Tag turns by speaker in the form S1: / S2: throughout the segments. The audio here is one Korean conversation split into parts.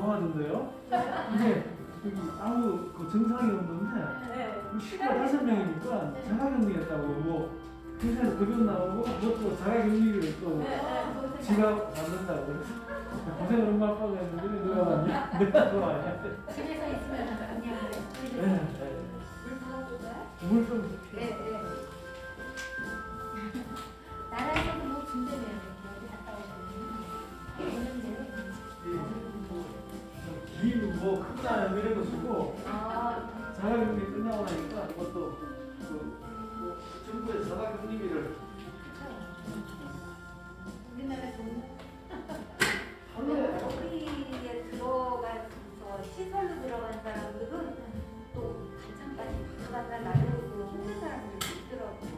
S1: 도와준대요. 이게 여기 아무 그 정상이 없는데 식구가 5명이니까 자가격리했다고 뭐 회사에서 급여 나오고 뭐또 자가격리를 또 지가 만든다고 그래서 고생을 엄마 아빠가 했는데 누가 왔냐? 내가 그거 아니야?
S2: 집에서 있으면 그냥
S1: 네.
S2: 물 타고가?
S1: 물 좀.
S2: 네. 나라에서도 뭐 준대면 여기 갔다 오면
S1: 김뭐 크다 이런 거 쓰고 자가격리 끝나고 나니까 그것도 뭐 정부에서 자가격리를
S2: 우리나라에서는
S1: 하루에
S2: 거기에 들어가서 시설로 들어간 사람들은 또 반찬까지 가져갔다 나누고 힘든 사람들이 있더라고요.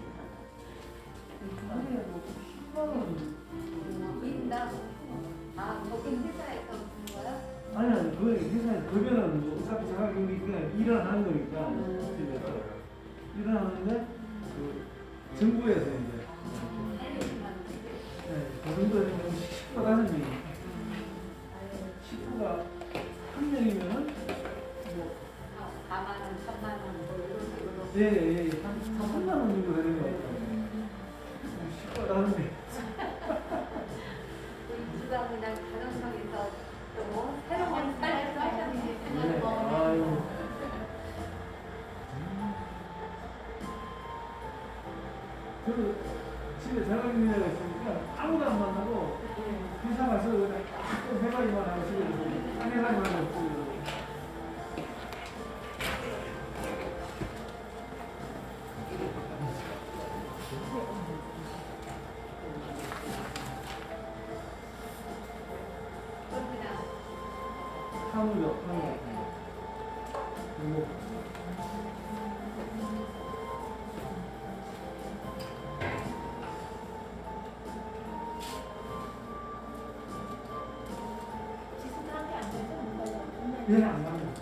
S1: 하루에 뭐 10만 원.
S2: 인당 거기 회사에서 무슨 거야?
S1: 아니 그 회사에 급여는 뭐 어차피 자가격리 그냥 일을 하는 거니까 집에서 일을 하는데 그 정부에서 이제 그 정도 되면 식구가 5명이 식구가 1명이면은 뭐
S2: 4만 원, 3만 원, 뭐 이런 식으로.
S1: 예, 한 3만 원 정도 되는 거 같아요. 식구가 5명.
S2: 이주가 그냥 가정성에서 또 새로운 삶을 하셨는지
S1: 네, 아유. 저도 집에 자가격리가 있으니까 아무도 안 만나고 회사 가서 그냥 딱 해바리만 하고 집에 들어오고 딴 회사만 하고 집에 들어오고.
S2: 그냥
S1: 사무적 그리고
S2: 지수들한테 안 되죠?
S1: 얘는 안 갑니다.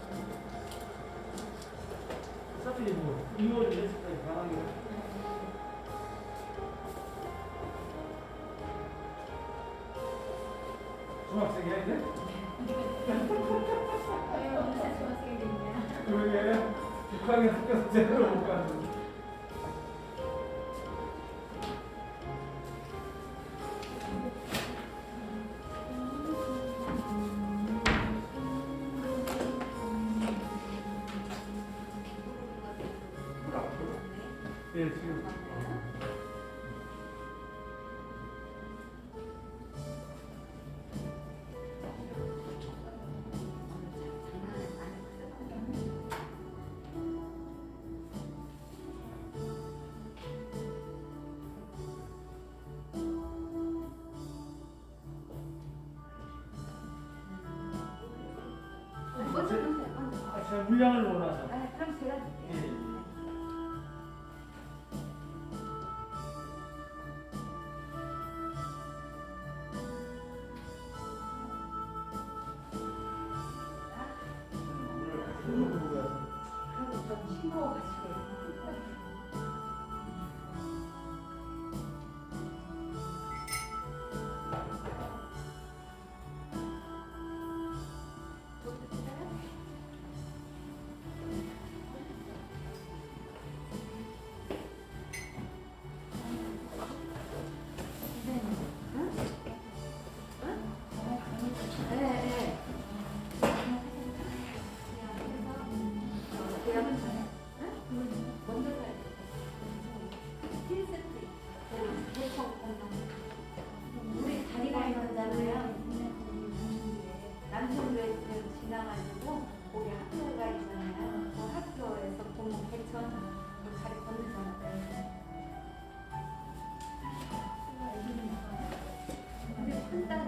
S1: 어차피 뭐 2월 1일까지 가는 게 중학생이야 이제?
S2: 왜 오늘 중학생이 됐냐?
S1: 그러게 6학년 학교에서 제대로 못 가는. 예, 지금. 제가 물량을 원하서.
S2: 그럼 제가
S1: 예.
S2: 그리고 좀 싱거워가지고. 네. 먼저 가야 돼. 흰색 우리 다리가 있잖아요. 남편들 지나가지고 거기 학교가 있잖아요. 그 학교에서 보면 개천 그 다리 건너잖아요. 근데 큰 딸은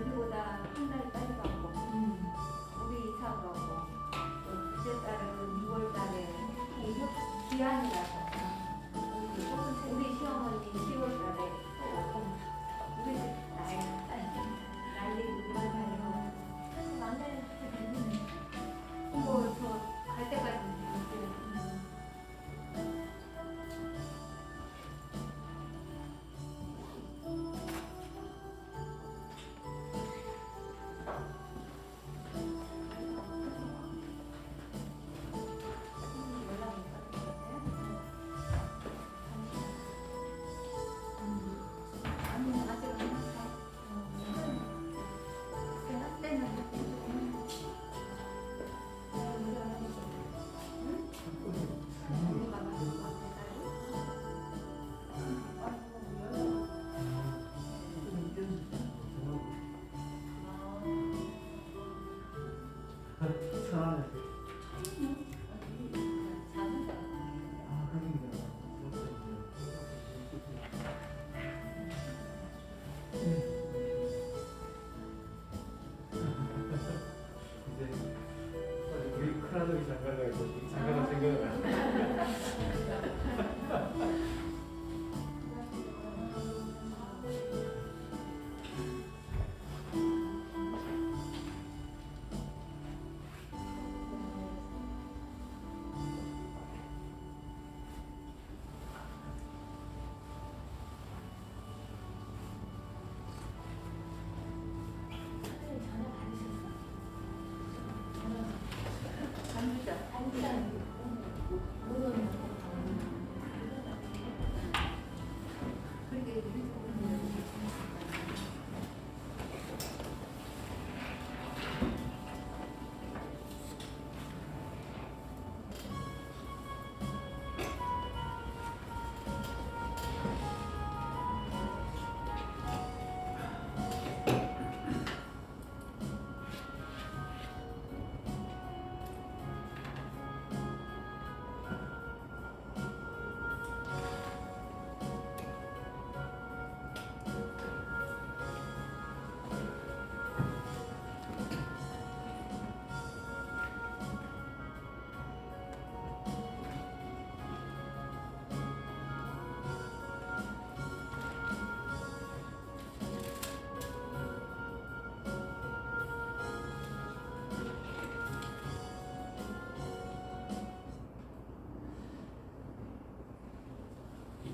S2: 우리보다 한 달 빨리 가고 우리 이사 가고 둘째 딸은 6월 달에 기한이라서 우리 시어머니 10월 달에 우리 집 난리 우리만 가요. 만나는 뭐저갈 때까지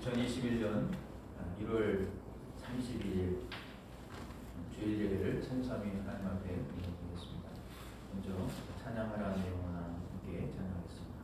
S3: 2021년 1월 31일 주일 예배를 성삼위 하나님 앞에 드리겠습니다. 먼저 찬양하라 내 영혼아 함께 찬양하겠습니다.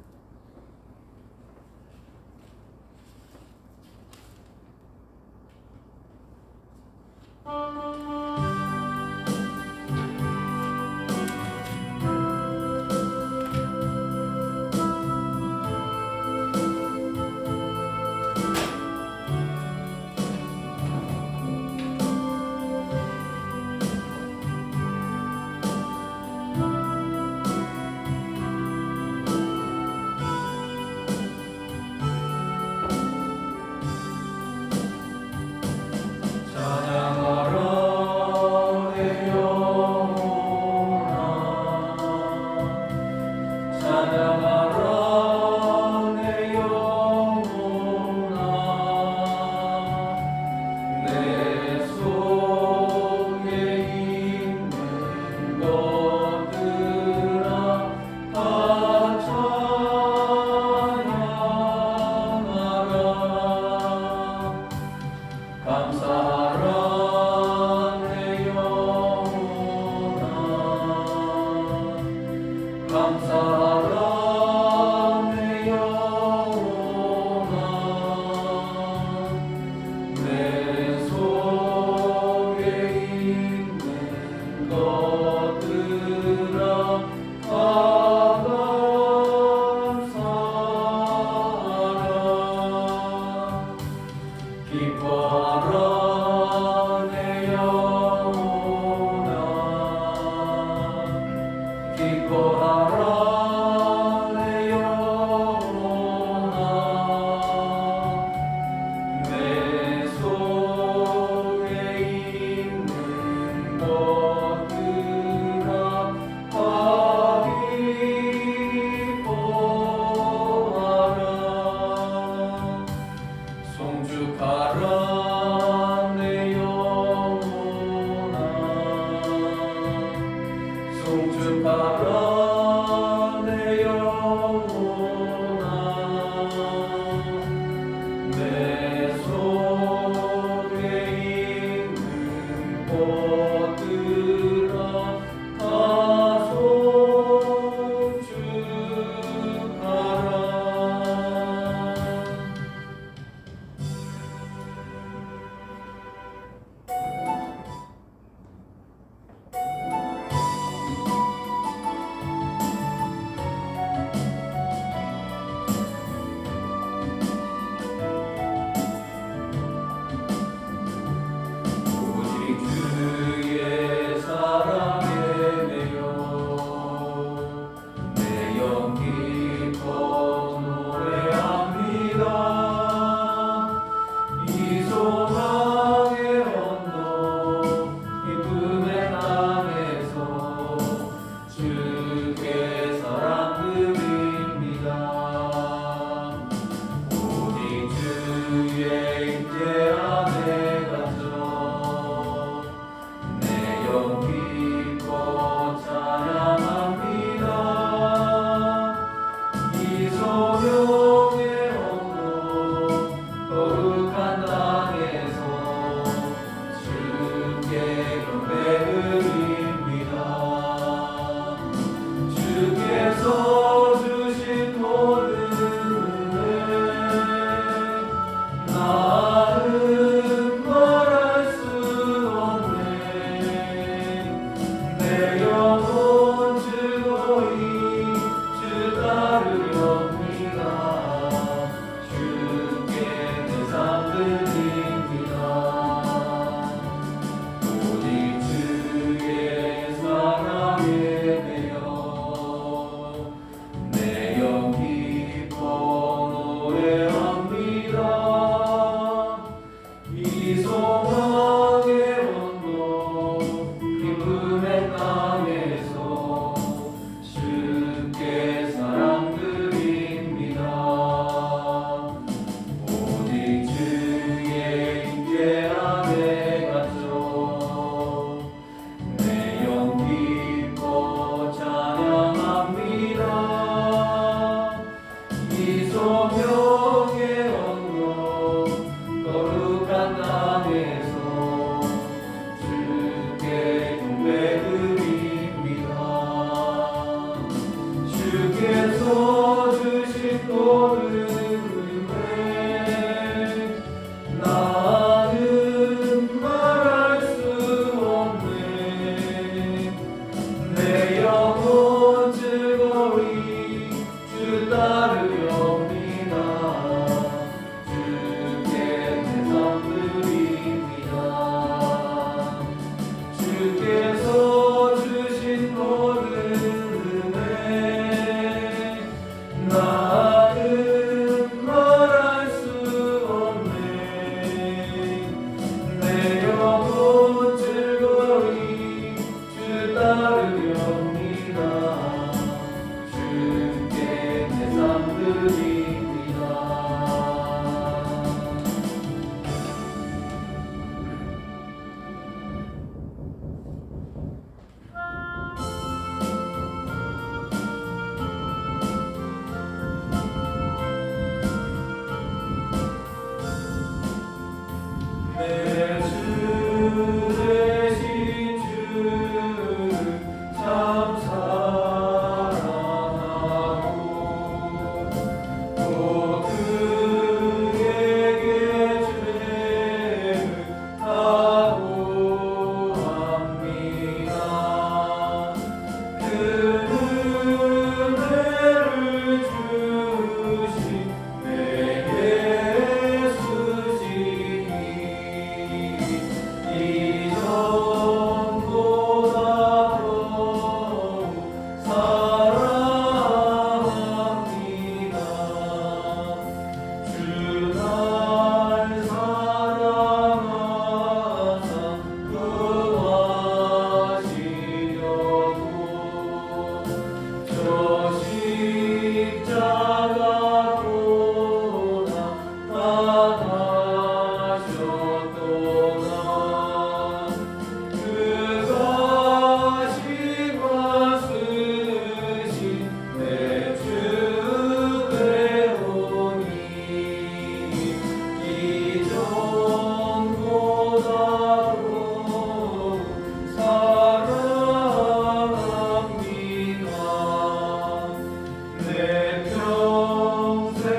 S3: 내 평생의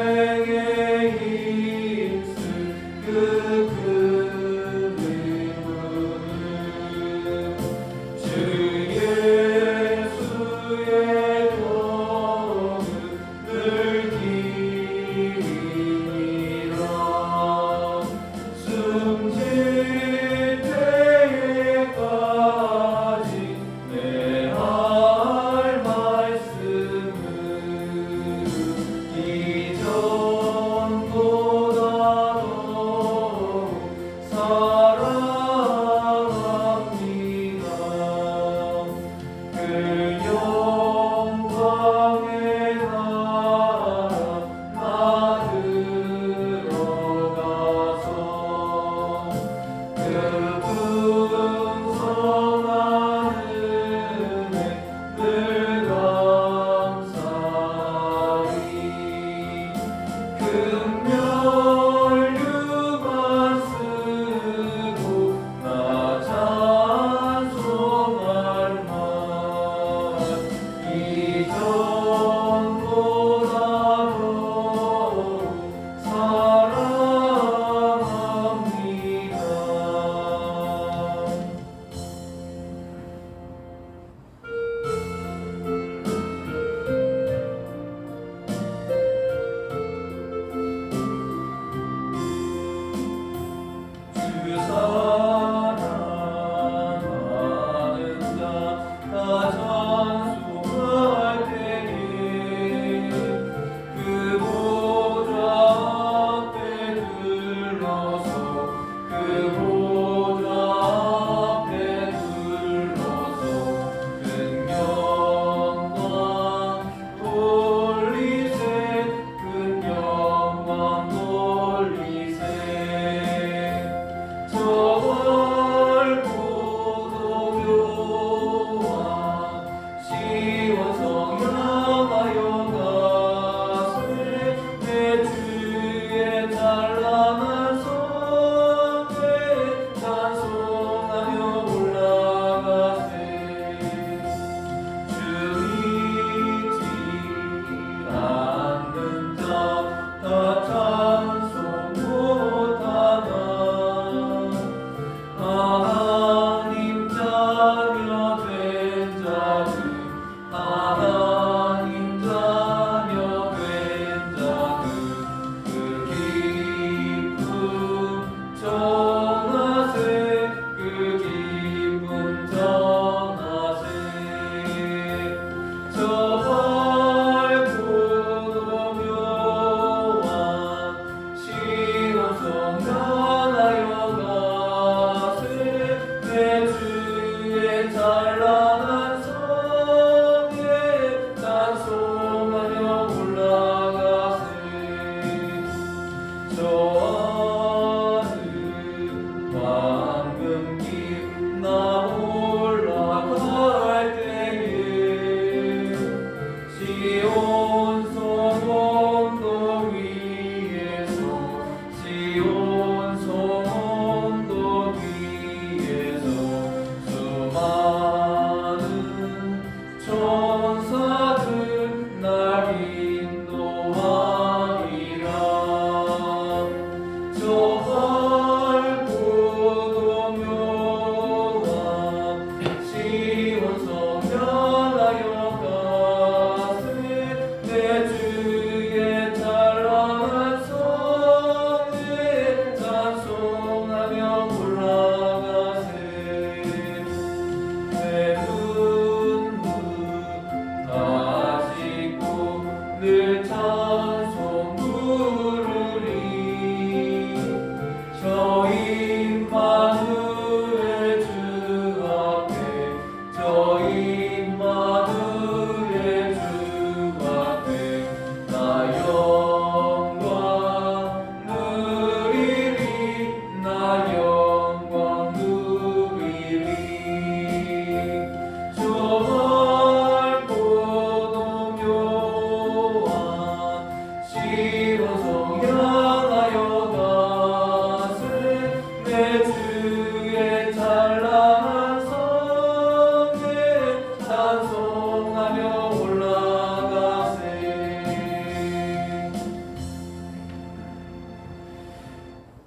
S3: 힘쓰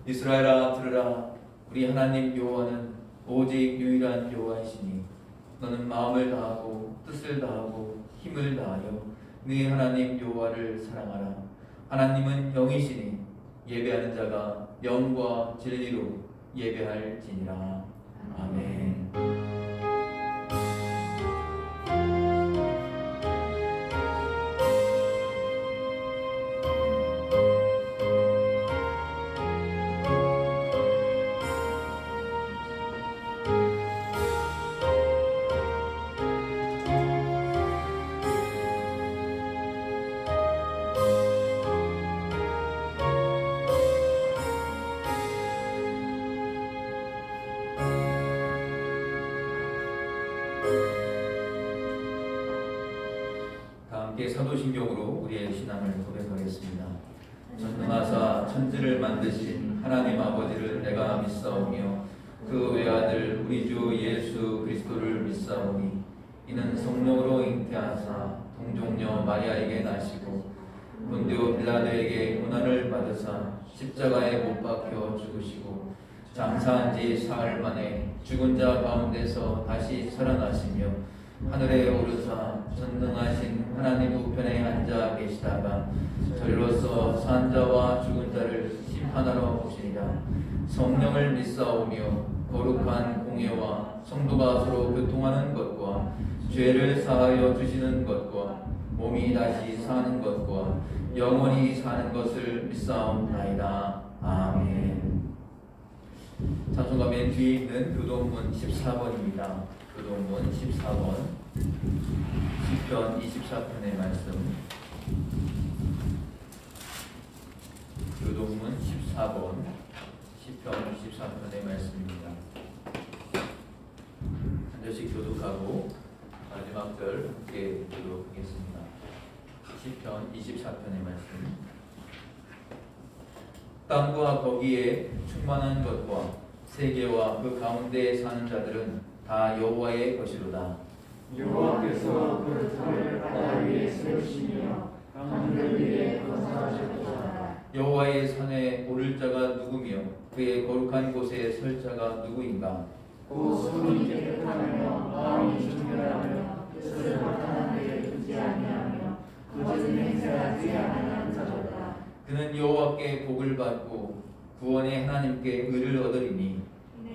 S3: 이스라엘아 들으라. 우리 하나님 여호와는 오직 유일한 여호와이시니 너는 마음을 다하고 뜻을 다하고 힘을 다하여 네 하나님 여호와를 사랑하라. 하나님은 영이시니 예배하는 자가 영과 진리로 예배할지니라. 아멘. 함께 사도신경으로 우리의 신앙을 고백하겠습니다. 전능하사 천지를 만드신 하나님 아버지를 내가 믿사오며 그 외아들 우리 주 예수 그리스도를 믿사오니 이는 성령으로 잉태하사 동정녀 마리아에게 나시고 본디오 빌라도에게 고난을 받으사 십자가에 못 박혀 죽으시고 장사한 지 사흘 만에 죽은 자 가운데서 다시 살아나시며 하늘에 오르사 전능하신 하나님 우편에 앉아 계시다가 저리로서 산 자와 죽은 자를 심판하러 오시리라. 성령을 믿사오며 거룩한 공예와 성도가 서로 교통하는 것과 죄를 사하여 주시는 것과 몸이 다시 사는 것과 영원히 사는 것을 믿사옵나이다. 아멘. 찬송가 맨 뒤에 있는 교동문 14번입니다. 교동문 14번 시편 24편의 말씀. 교동문 14번 시편 24편의 말씀입니다. 한 절씩 교독하고 마지막 절 함께 교독하겠습니다. 시편 24편의 말씀. 땅과 거기에 충만한 것과 세계와 그 가운데에 사는 자들은 다 여호와의 것이로다.
S1: 여호와께서 그 터를 바다 위에 세우시며 강들 위에 건설하셨도다.
S3: 여호와의 산에 오를 자가 누구며 그의 거룩한 곳에 설 자가 누구인가?
S1: 곧 손이 깨끗하며 마음이 정결하며 뜻을 못하는 데에 두지 아니하며 거짓 맹세하지 아니하는 자로다.
S3: 그는 여호와께 복을 받고 구원의 하나님께 의를 얻으리니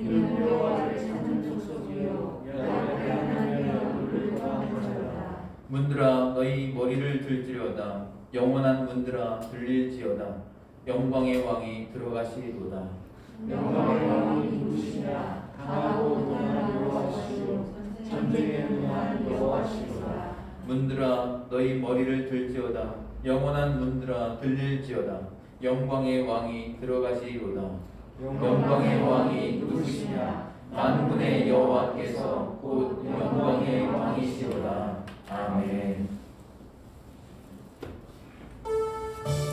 S1: 이는 여호와를 찾는 족속이요 야곱의 하나님의 얼굴을 구하는 자로다.
S3: 문들아 너희 머리를 들지어다. 영원한 문들아 들릴지어다. 영광의 왕이 들어가시리로다.
S1: 영광의 왕이 누구시냐? 강하고 능한 여호와시요 전쟁에 능한 여호와시로다.
S3: 문들아 너희 머리를 들지어다. 영원한 문들아 들릴지어다. 영광의 왕이 들어가시리로다. 영광의 왕이 누구시냐? 만군의 여호와께서 곧 영광의 왕이시로다. 아멘.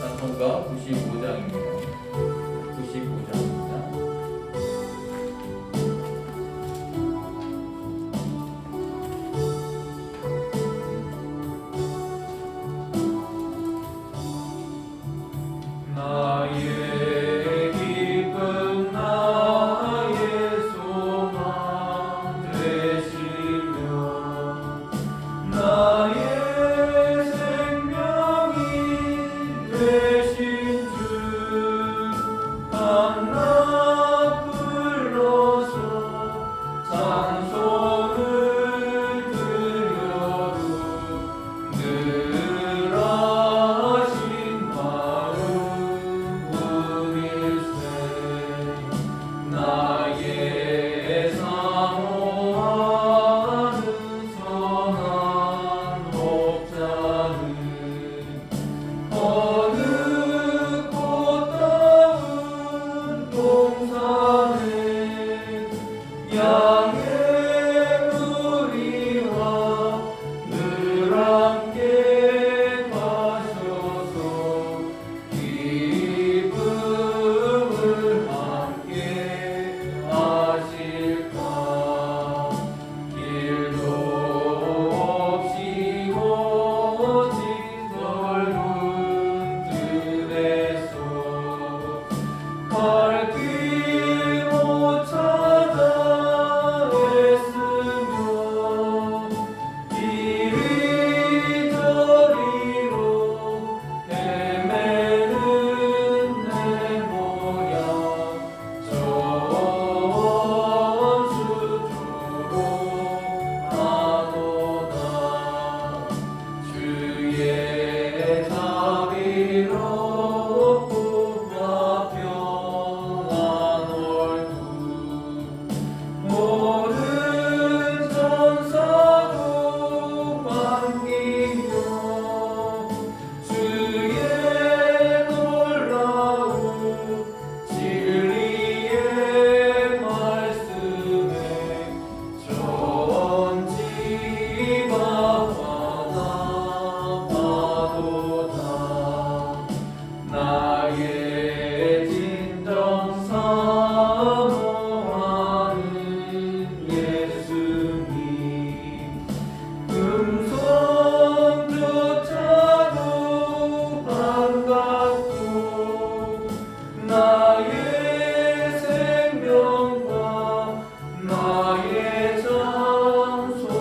S3: 찬송가 95장입니다. 95장입니다. 나의 기쁨 나의 소망 되시며 나의 생명이 되신 주 한낱 불러서 찬송을 드려도 늘 하신 마음 우리세. 나의 사모하는 선한 목자는 어느 꽃다운 갈 길 못 찾아 애쓰며 이리저리로 헤매는 내 모양 저원수 주로 하도다 주의 자비롭고 평안 얼굴 모든 천사도 반기며 주의 놀라운 진리의 말씀에 전지마다 나도다 나의 진정 사모하는 예수님 음성조차도 반갑고 나의 생명과 나의 장소망은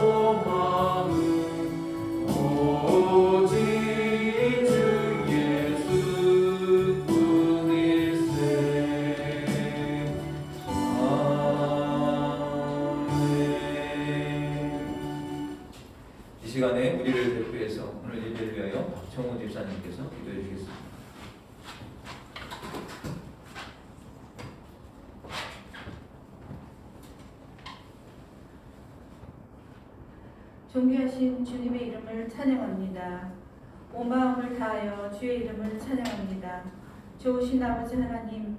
S3: 오직 주 예수뿐일세. 아멘. 이 시간에 우리를 대표해서 오늘 예배를 위하여 박정호 집사님께서 기도해 주겠습니다.
S4: 존귀하신 주님의 이름을 찬양합니다. 온 마음을 다하여 주의 이름을 찬양합니다. 좋으신 아버지 하나님,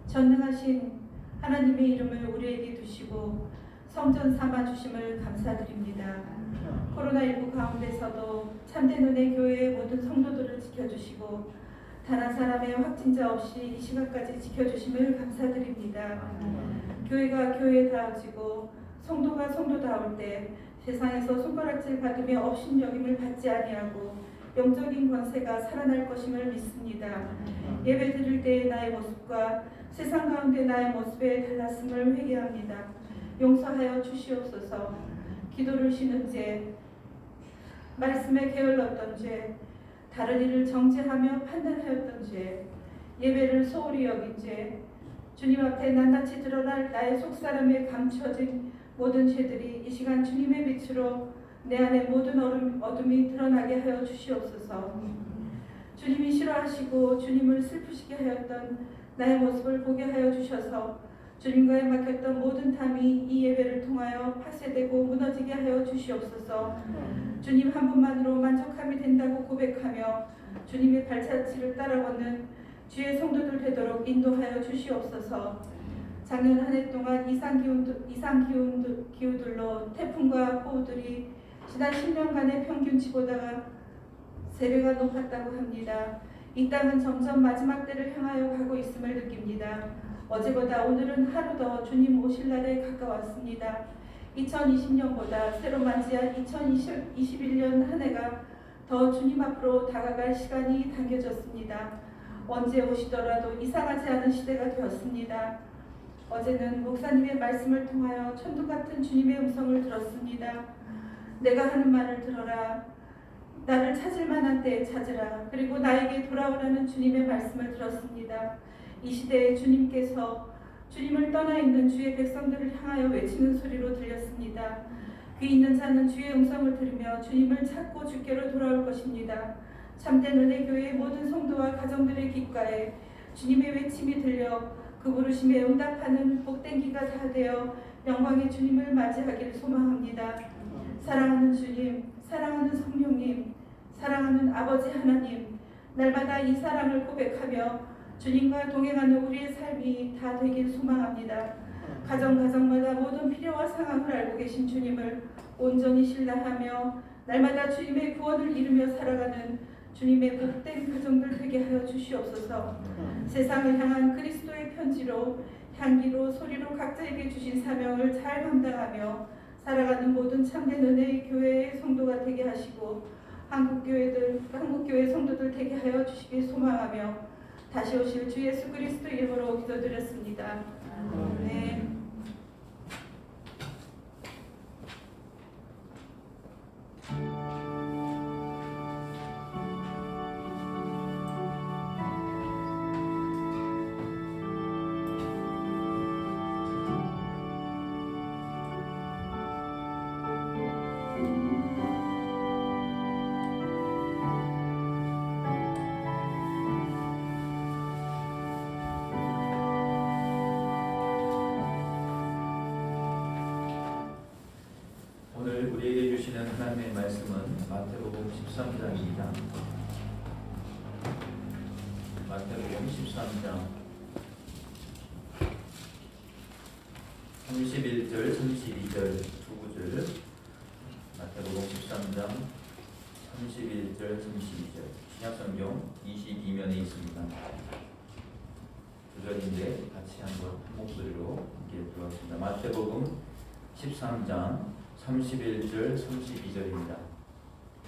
S4: 전능하신 하나님의 이름을 우리에게 두시고 성전 삼아 주심을 감사드립니다. 코로나19 가운데서도 참된 은혜 교회의 모든 성도들을 지켜주시고 단 한 사람의 확진자 없이 이 시간까지 지켜주심을 감사드립니다. 교회가 교회다워지고 성도가 성도다울 때 세상에서 손가락질 받으며 업신여김을 받지 아니하고 영적인 권세가 살아날 것임을 믿습니다. 예배 드릴 때의 나의 모습과 세상 가운데 나의 모습의 달랐음을 회개합니다. 용서하여 주시옵소서. 기도를 쉬는 죄, 말씀에 게을렀던 죄, 다른 일을 정죄하며 판단하였던 죄, 예배를 소홀히 여긴 죄, 주님 앞에 낱낱이 드러날 나의 속사람에 감춰진 모든 죄들이 이 시간 주님의 빛으로 내 안에 모든 어둠이 드러나게 하여 주시옵소서. 주님이 싫어하시고 주님을 슬프시게 하였던 나의 모습을 보게 하여 주셔서 주님과에 막혔던 모든 담이 이 예배를 통하여 파쇄되고 무너지게 하여 주시옵소서. 주님 한 분만으로 만족함이 된다고 고백하며 주님의 발자취를 따라 걷는 주의 성도들 되도록 인도하여 주시옵소서. 작년 한 해 동안 이상기후들로 태풍과 호우들이 지난 10년간의 평균치보다가 3배가 높았다고 합니다. 이 땅은 점점 마지막 때를 향하여 가고 있음을 느낍니다. 어제보다 오늘은 하루 더 주님 오실 날에 가까웠습니다. 2020년보다 새로 맞이한 2021년 한 해가 더 주님 앞으로 다가갈 시간이 당겨졌습니다. 언제 오시더라도 이상하지 않은 시대가 되었습니다. 어제는 목사님의 말씀을 통하여 천둥 같은 주님의 음성을 들었습니다. 내가 하는 말을 들어라. 나를 찾을 만한 때에 찾으라. 그리고 나에게 돌아오라는 주님의 말씀을 들었습니다. 이 시대에 주님께서 주님을 떠나 있는 주의 백성들을 향하여 외치는 소리로 들렸습니다. 귀 있는 자는 주의 음성을 들으며 주님을 찾고 주께로 돌아올 것입니다. 참된 은혜교회의 모든 성도와 가정들의 귓가에 주님의 외침이 들려 그 부르심에 응답하는 복된 기가 다 되어 영광의 주님을 맞이하기를 소망합니다. 사랑하는 주님, 사랑하는 성령님, 사랑하는 아버지 하나님, 날마다 이 사랑을 고백하며 주님과 동행하는 우리의 삶이 다 되길 소망합니다. 가정마다 모든 필요와 상황을 알고 계신 주님을 온전히 신뢰하며 날마다 주님의 구원을 이루며 살아가는 주님의 복된 가정들 되게 하여 주시옵소서. 세상을 향한 그리스도의 편지로 향기로 소리로 각자에게 주신 사명을 잘 감당하며 살아가는 모든 참된 은혜의 교회의 성도가 되게 하시고 한국교회 성도들 되게 하여 주시길 소망하며 다시 오실 주 예수 그리스도 이름으로 기도드렸습니다. 아멘.
S3: 오늘 우리에게 주시는 하나님의 말씀은 마태복음 13장입니다. 마태복음 13장 31절, 32절 두 구절. 마태복음 13장 31절, 32절. 신약성경 22면에 있습니다. 두 절인데 같이 한번 한 목소리로 함께 들어보겠습니다. 마태복음 13장 31절, 32절입니다.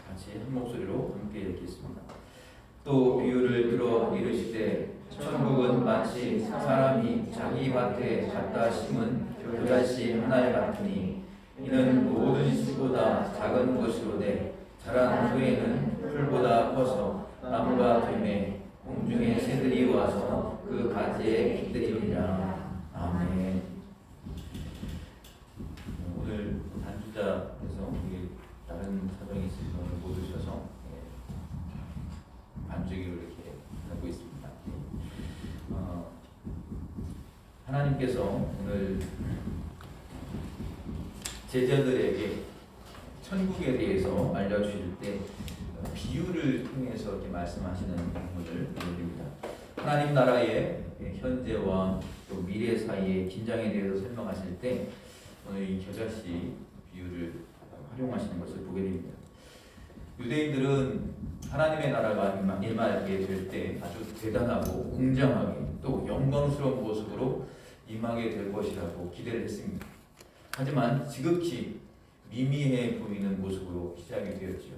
S3: 같이 한 목소리로 함께 읽겠습니다. 또 비유를 들어 이르시되 천국은 마치 사람이 자기 밭에 갖다 심은 겨자씨 하나에 같으니 이는 모든 씨보다 작은 것이로되 자란 후에는 풀보다 커서 나무가 되매 공중의 새들이 와서 그 가지에 깃들이리라. 아멘. 오늘 단주자에서 우리 다른 사정이 있으신 분을 못 오셔서 반주기로 이렇게 하고 있습니다. 하나님께서 오늘 제자들에게 천국에 대해서 알려주실 때 비유를 통해서 이렇게 말씀하시는 부분을 보여드립니다. 하나님 나라의 현재와 또 미래 사이의 긴장에 대해서 설명하실 때 오늘 이 겨자씨 비유를 활용하시는 것을 보게 됩니다. 유대인들은 하나님의 나라가 임하게 될 때 아주 대단하고 웅장하게 또 영광스러운 모습으로 임하게 될 것이라고 기대를 했습니다. 하지만 지극히 미미해 보이는 모습으로 시작이 되었지요.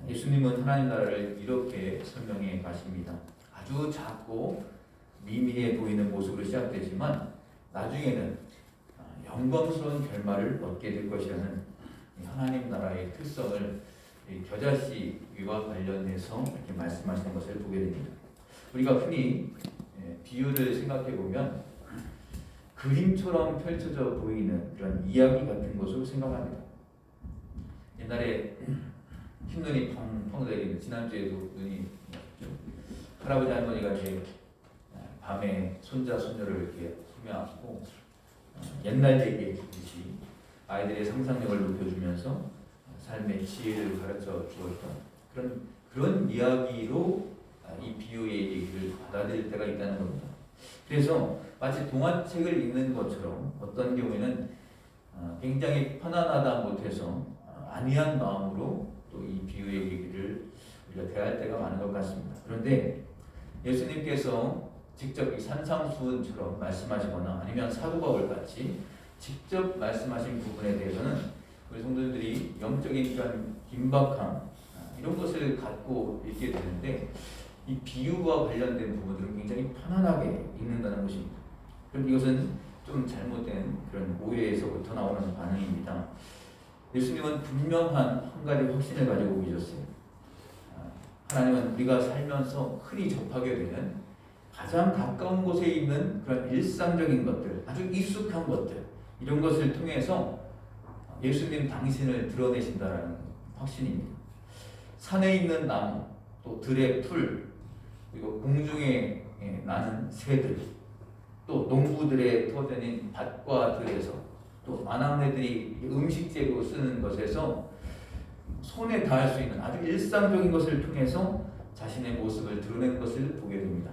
S3: 예수님은 하나님 나라를 이렇게 설명해 가십니다. 아주 작고 미미해 보이는 모습으로 시작되지만 나중에는 영광스러운 결말을 얻게 될 것이라는 하나님 나라의 특성을 겨자씨와 관련해서 이렇게 말씀하시는 것을 보게 됩니다. 우리가 흔히 비유를 생각해 보면 그림처럼 펼쳐져 보이는 그런 이야기 같은 것으로 생각합니다. 옛날에 흰눈이 펑펑 내리는, 지난주에도 눈이 왔죠. 할아버지 할머니가 이렇게 밤에 손자 손녀를 이렇게 품에 안고 옛날 얘기 해주듯이 아이들의 상상력을 높여주면서 삶의 지혜를 가르쳐 주었던 그런 이야기로 이 비유의 얘기를 받아들일 때가 있다는 겁니다. 그래서 마치 동화책을 읽는 것처럼 어떤 경우에는 굉장히 편안하다 못해서 안이한 마음으로 또 이 비유의 얘기를 우리가 대할 때가 많은 것 같습니다. 그런데 예수님께서 직접 이 산상수훈처럼 말씀하시거나 아니면 사도바울 같이 직접 말씀하신 부분에 대해서는 우리 성도들이 영적인 그런 긴박함 이런 것을 갖고 있게 되는데 이 비유와 관련된 부분들은 굉장히 편안하게 읽는다는 것입니다. 그런데 이것은 좀 잘못된 그런 오해에서부터 나오는 반응입니다. 예수님은 분명한 한 가지 확신을 가지고 계셨어요. 하나님은 우리가 살면서 흔히 접하게 되는 가장 가까운 곳에 있는 그런 일상적인 것들, 아주 익숙한 것들 이런 것을 통해서 예수님 당신을 드러내신다라는 확신입니다. 산에 있는 나무, 또 들의 풀, 그리고 공중에 나는 새들, 또 농부들의 터전인 밭과 들에서 또 마나무네들이 음식 재료 쓰는 것에서 손에 닿을 수 있는 아주 일상적인 것을 통해서 자신의 모습을 드러낸 것을 보게 됩니다.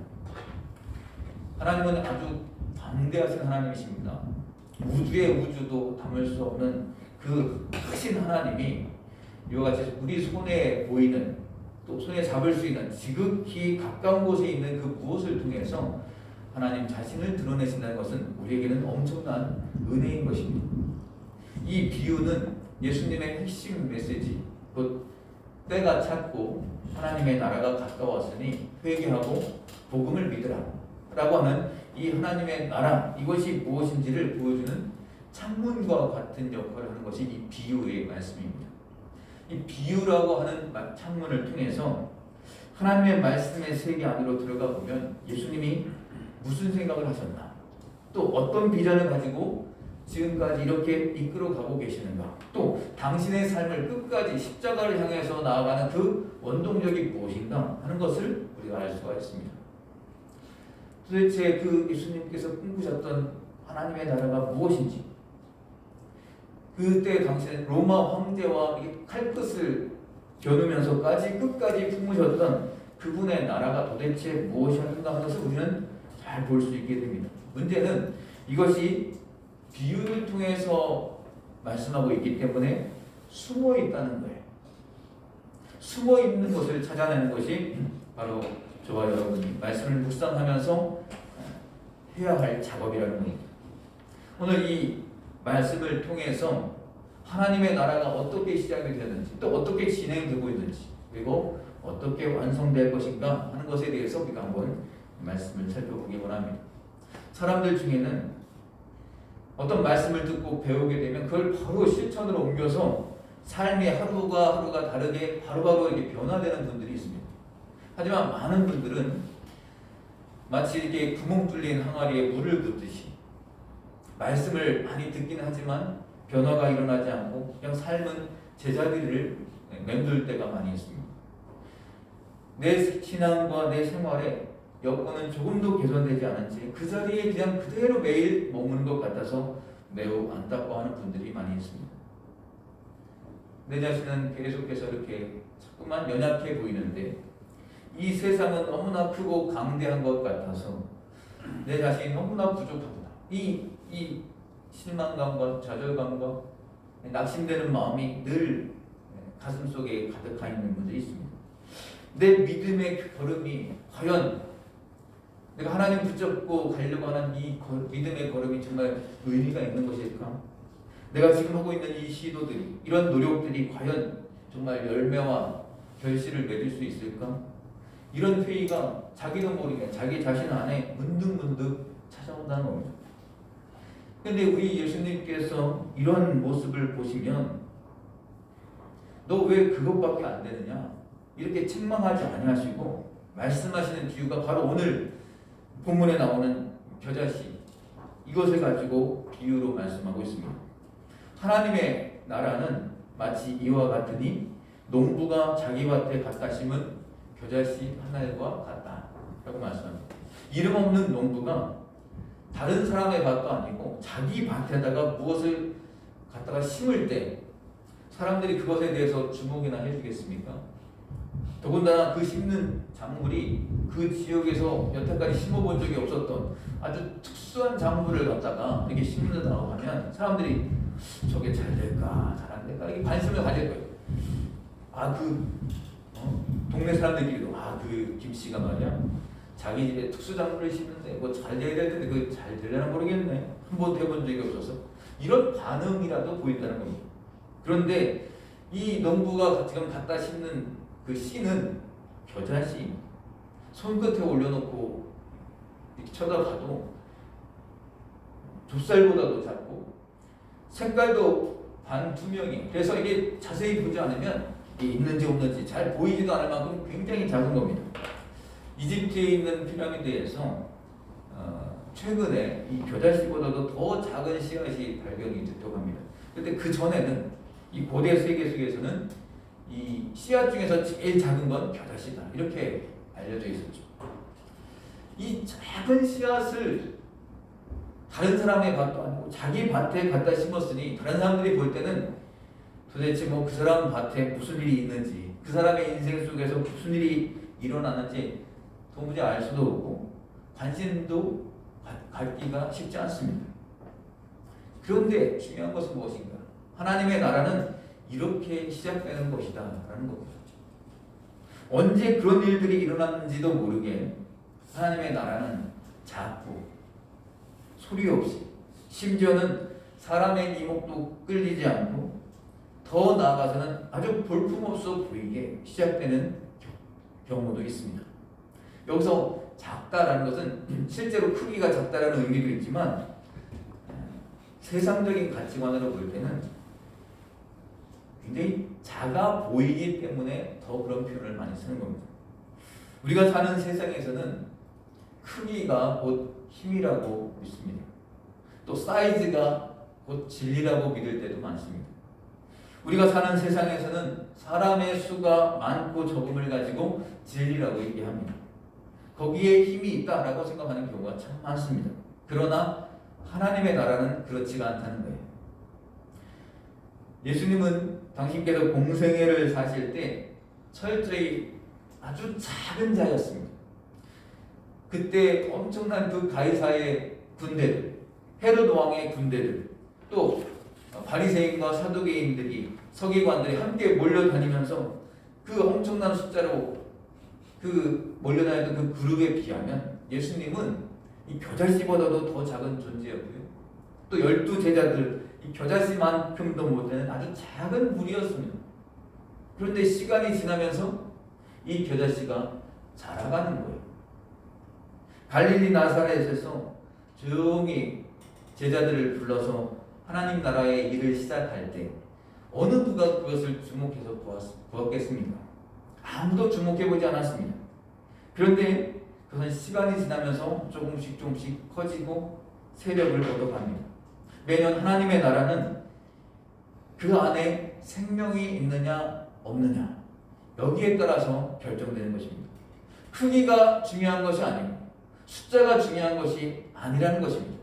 S3: 하나님은 아주 방대하신 하나님이십니다. 우주의 우주도 담을 수 없는 그 크신 하나님이 이와 같이 우리 손에 보이는 또 손에 잡을 수 있는 지극히 가까운 곳에 있는 그 무엇을 통해서 하나님 자신을 드러내신다는 것은 우리에게는 엄청난 은혜인 것입니다. 이 비유는 예수님의 핵심 메시지, 곧 때가 찼고 하나님의 나라가 가까웠으니 회개하고 복음을 믿으라 라고 하는 이 하나님의 나라, 이것이 무엇인지를 보여주는 창문과 같은 역할을 하는 것이 이 비유의 말씀입니다. 이 비유라고 하는 창문을 통해서 하나님의 말씀의 세계 안으로 들어가 보면 예수님이 무슨 생각을 하셨나, 또 어떤 비전을 가지고 지금까지 이렇게 이끌어 가고 계시는가, 또 당신의 삶을 끝까지 십자가를 향해서 나아가는 그 원동력이 무엇인가 하는 것을 우리가 알 수가 있습니다. 도대체 그 예수님께서 꿈꾸셨던 하나님의 나라가 무엇인지, 그때 당시에 로마 황제와 칼끝을 겨누면서까지 끝까지 품으셨던 그분의 나라가 도대체 무엇이었는가 하는 것을 우리는 잘 볼 수 있게 됩니다. 문제는 이것이 비유를 통해서 말씀하고 있기 때문에 숨어 있다는 거예요. 숨어 있는 것을 찾아내는 것이 바로 저와 여러분이 말씀을 묵상하면서 해야 할 작업이라는 겁니다. 오늘 이 말씀을 통해서 하나님의 나라가 어떻게 시작이 되는지, 또 어떻게 진행되고 있는지, 그리고 어떻게 완성될 것인가 하는 것에 대해서 우리가 한번 말씀을 살펴보기 원합니다. 사람들 중에는 어떤 말씀을 듣고 배우게 되면 그걸 바로 실천으로 옮겨서 삶의 하루가 하루가 다르게 바로바로 이렇게 변화되는 분들이 있습니다. 하지만 많은 분들은 마치 이렇게 구멍 뚫린 항아리에 물을 붓듯이 말씀을 많이 듣기는 하지만 변화가 일어나지 않고 그냥 삶은 제자리를 맴돌 때가 많이 있습니다. 내 신앙과 내 생활에 여건은 조금도 개선되지 않은지 그 자리에 그냥 그대로 매일 머무는 것 같아서 매우 안타까워하는 분들이 많이 있습니다. 내 자신은 계속해서 이렇게 자꾸만 연약해 보이는데 이 세상은 너무나 크고 강대한 것 같아서 내 자신이 너무나 부족하구나. 이 실망감과 좌절감과 낙심되는 마음이 늘 가슴속에 가득하 있는 분들이 있습니다. 내 믿음의 걸음이 과연 내가 하나님 붙잡고 가려고 하는 이 믿음의 걸음이 정말 의미가 있는 것일까? 내가 지금 하고 있는 이 시도들이, 이런 노력들이 과연 정말 열매와 결실을 맺을 수 있을까? 이런 회의가 자기도 모르게 자기 자신 안에 문득문득 찾아온다는 겁니다. 그런데 우리 예수님께서 이런 모습을 보시면 너 왜 그것밖에 안 되느냐? 이렇게 책망하지 아니하시고 말씀하시는 이유가 바로 오늘 본문에 나오는 겨자씨, 이것을 가지고 비유로 말씀하고 있습니다. 하나님의 나라는 마치 이와 같으니 농부가 자기 밭에 갖다 심은 겨자씨 하나과 같다 라고 말씀합니다. 이름 없는 농부가 다른 사람의 밭도 아니고 자기 밭에다가 무엇을 갖다가 심을 때 사람들이 그것에 대해서 주목이나 해주겠습니까? 더군다나 그 심는 작물이 그 지역에서 여태까지 심어본 적이 없었던 아주 특수한 작물을 갖다가 이렇게 심는다고 하면 사람들이 저게 잘 될까 잘 안 될까 이렇게 관심을 가질 거예요. 동네 사람들끼리도 그 김씨가 말이야 자기 집에 특수 작물을 심는데 뭐 잘 돼야 될 텐데 그 잘 되려나 모르겠네. 한 번도 해본 적이 없어서 이런 반응이라도 보인다는 겁니다. 그런데 이 농부가 지금 갖다 심는 그 씨는 겨자씨, 손끝에 올려놓고 이렇게 쳐다봐도 좁쌀보다도 작고 색깔도 반투명해. 그래서 이게 자세히 보지 않으면 이게 있는지 없는지 잘 보이지도 않을 만큼 굉장히 작은 겁니다. 이집트에 있는 피라미드에서 최근에 이 겨자씨보다도 더 작은 씨앗이 발견이 됐다고 합니다. 그런데 그 전에는 이 고대 세계 속에서는 이 씨앗 중에서 제일 작은 건 겨자씨다 이렇게 알려져 있었죠. 이 작은 씨앗을 다른 사람의 밭도 아니고 자기 밭에 갖다 심었으니 다른 사람들이 볼 때는 도대체 뭐 그 사람 밭에 무슨 일이 있는지 그 사람의 인생 속에서 무슨 일이 일어나는지 도무지 알 수도 없고 관심도 갖기가 쉽지 않습니다. 그런데 중요한 것은 무엇인가? 하나님의 나라는 이렇게 시작되는 것이다 라는 겁니다. 언제 그런 일들이 일어났는지도 모르게 하나님의 나라는 작고 소리 없이 심지어는 사람의 이목도 끌리지 않고 더 나아가서는 아주 볼품없어 보이게 시작되는 경우도 있습니다. 여기서 작다라는 것은 실제로 크기가 작다라는 의미도 있지만 세상적인 가치관으로 볼 때는 굉장히 작아 보이기 때문에 더 그런 표현을 많이 쓰는 겁니다. 우리가 사는 세상에서는 크기가 곧 힘이라고 믿습니다. 또 사이즈가 곧 진리라고 믿을 때도 많습니다. 우리가 사는 세상에서는 사람의 수가 많고 적음을 가지고 진리라고 얘기합니다. 거기에 힘이 있다라고 생각하는 경우가 참 많습니다. 그러나 하나님의 나라는 그렇지가 않다는 거예요. 예수님은 당신께서 공생애를 사실 때 철저히 아주 작은 자였습니다. 그때 엄청난 그 가이사의 군대들, 헤롯 왕의 군대들, 또 바리새인과 사두개인들이 서기관들이 함께 몰려다니면서 그 엄청난 숫자로 그 몰려다니던 그 그룹에 비하면 예수님은 이 겨자씨보다도 더 작은 존재였고요. 또 12제자들 이 겨자씨만큼도 못되는 아주 작은 무리였습니다. 그런데 시간이 지나면서 이 겨자씨가 자라가는 거예요. 갈릴리 나사렛에서 조용히 제자들을 불러서 하나님 나라의 일을 시작할 때 어느 누가 그것을 주목해서 보았겠습니까? 아무도 주목해보지 않았습니다. 그런데 그것은 시간이 지나면서 조금씩 커지고 세력을 얻어갑니다. 매년 하나님의 나라는 그 안에 생명이 있느냐 없느냐 여기에 따라서 결정되는 것입니다. 크기가 중요한 것이 아니고 숫자가 중요한 것이 아니라는 것입니다.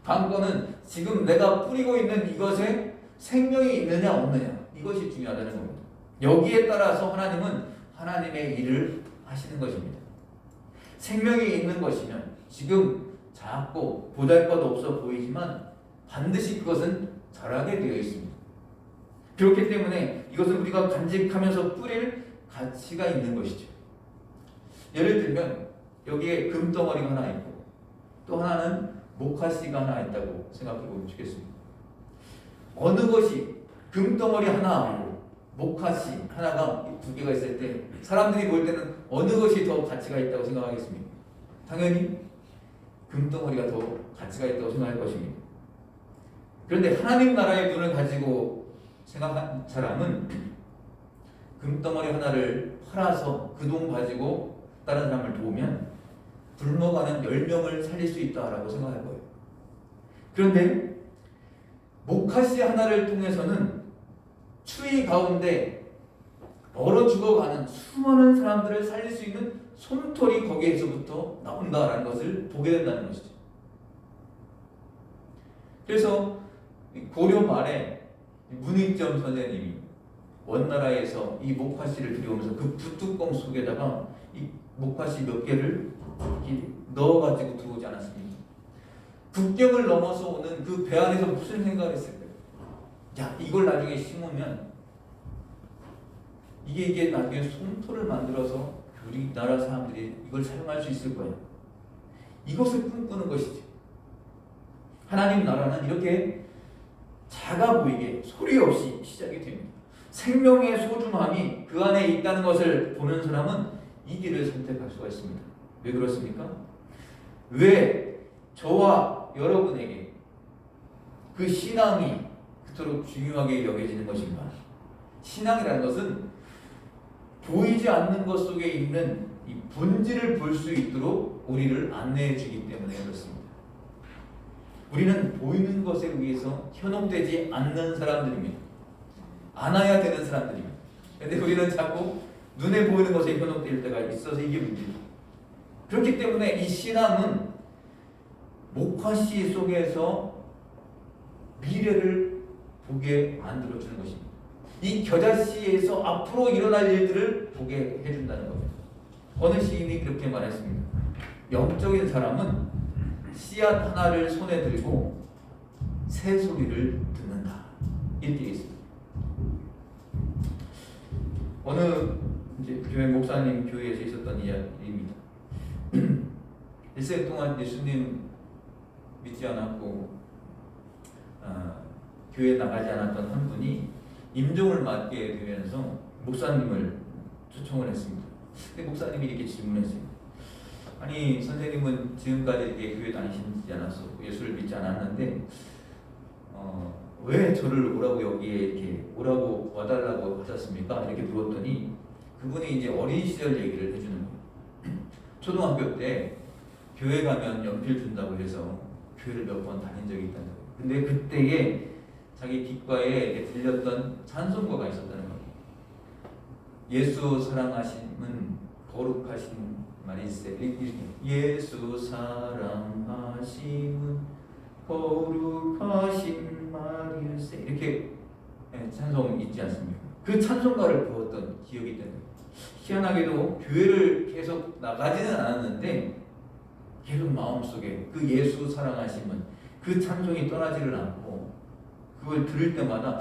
S3: 관건은 지금 내가 뿌리고 있는 이것에 생명이 있느냐 없느냐 이것이 중요하다는 겁니다. 여기에 따라서 하나님은 하나님의 일을 하시는 것입니다. 생명이 있는 것이면 지금 작고 보잘것없어 보이지만 반드시 그것은 자라게 되어 있습니다. 그렇기 때문에 이것은 우리가 간직하면서 뿌릴 가치가 있는 것이죠. 예를 들면 여기에 금덩어리가 하나 있고 또 하나는 목화씨가 하나 있다고 생각해 보면 좋겠습니다. 어느 것이 금덩어리 하나하고 목화씨 하나가 두 개가 있을 때 사람들이 볼 때는 어느 것이 더 가치가 있다고 생각하겠습니까? 당연히 금덩어리가 더 가치가 있다고 생각할 것입니다. 그런데 하나님 나라의 눈을 가지고 생각한 사람은 금덩어리 하나를 팔아서 그 돈 가지고 다른 사람을 도우면 굶어가는 10명을 살릴 수 있다라고 생각할 거예요. 그런데 목화씨 하나를 통해서는 추위 가운데 얼어 죽어가는 수많은 사람들을 살릴 수 있는 솜털이 거기에서부터 나온다라는 것을 보게 된다는 것이죠. 그래서 고려 말에 문익점 선생님이 원나라에서 이 목화씨를 들여오면서 그 붓뚜껑 속에다가 이 목화씨 몇 개를 넣어가지고 들어오지 않았습니까? 국경을 넘어서 오는 그 배 안에서 무슨 생각을 했을까요? 야, 이걸 나중에 심으면 이게 나중에 솜털을 만들어서 우리나라 사람들이 이걸 사용할 수 있을 거야. 이것을 꿈꾸는 것이지. 하나님 나라는 이렇게 작아 보이게 소리 없이 시작이 됩니다. 생명의 소중함이 그 안에 있다는 것을 보는 사람은 이 길을 선택할 수가 있습니다. 왜 그렇습니까? 왜 저와 여러분에게 그 신앙이 그토록 중요하게 여겨지는 것인가? 신앙이라는 것은 보이지 않는 것 속에 있는 이 본질을 볼 수 있도록 우리를 안내해 주기 때문에 그렇습니다. 우리는 보이는 것에 의해서 현혹되지 않는 사람들입니다. 안아야 되는 사람들입니다. 그런데 우리는 자꾸 눈에 보이는 것에 현혹될 때가 있어서 이게 문제입니다. 그렇기 때문에 이 신앙은 목화씨 속에서 미래를 보게 만들어주는 것입니다. 이 겨자씨에서 앞으로 일어날 일들을 보게 해준다는 겁니다. 어느 시인이 그렇게 말했습니다. 영적인 사람은 씨앗 하나를 손에 들고 새 소리를 듣는다. 이렇게 있습니다. 어느 이제 교회 목사님 교회에서 있었던 이야기입니다. 일생 동안 예수님 믿지 않았고 교회 나가지 않았던 한 분이 임종을 맡게 되면서 목사님을 초청을 했습니다. 근데 목사님이 이렇게 질문했습니다. 아니 선생님은 지금까지 이렇게 교회 다니시지 않았었고 예수를 믿지 않았는데 왜 저를 오라고 여기에 이렇게 오라고 와달라고 하셨습니까? 이렇게 물었더니 그분이 이제 어린 시절 얘기를 해주는 거예요. 초등학교 때 교회 가면 연필 준다고 해서 교회를 몇 번 다닌 적이 있다는 거예요. 근데 그때에 자기 귓가에 이렇게 들렸던 찬송가가 있었다는 거예요. 예수 사랑하심은 거룩하신 말일세. 예수 사랑하심은 거룩하신 말일세. 이렇게 찬송 있지 않습니까? 그 찬송가를 배웠던 기억이 있다는 거예요. 희한하게도 교회를 계속 나가지는 않았는데 계속 마음속에 그 예수 사랑하심은 그 찬송이 떠나지를 않고 그걸 들을 때마다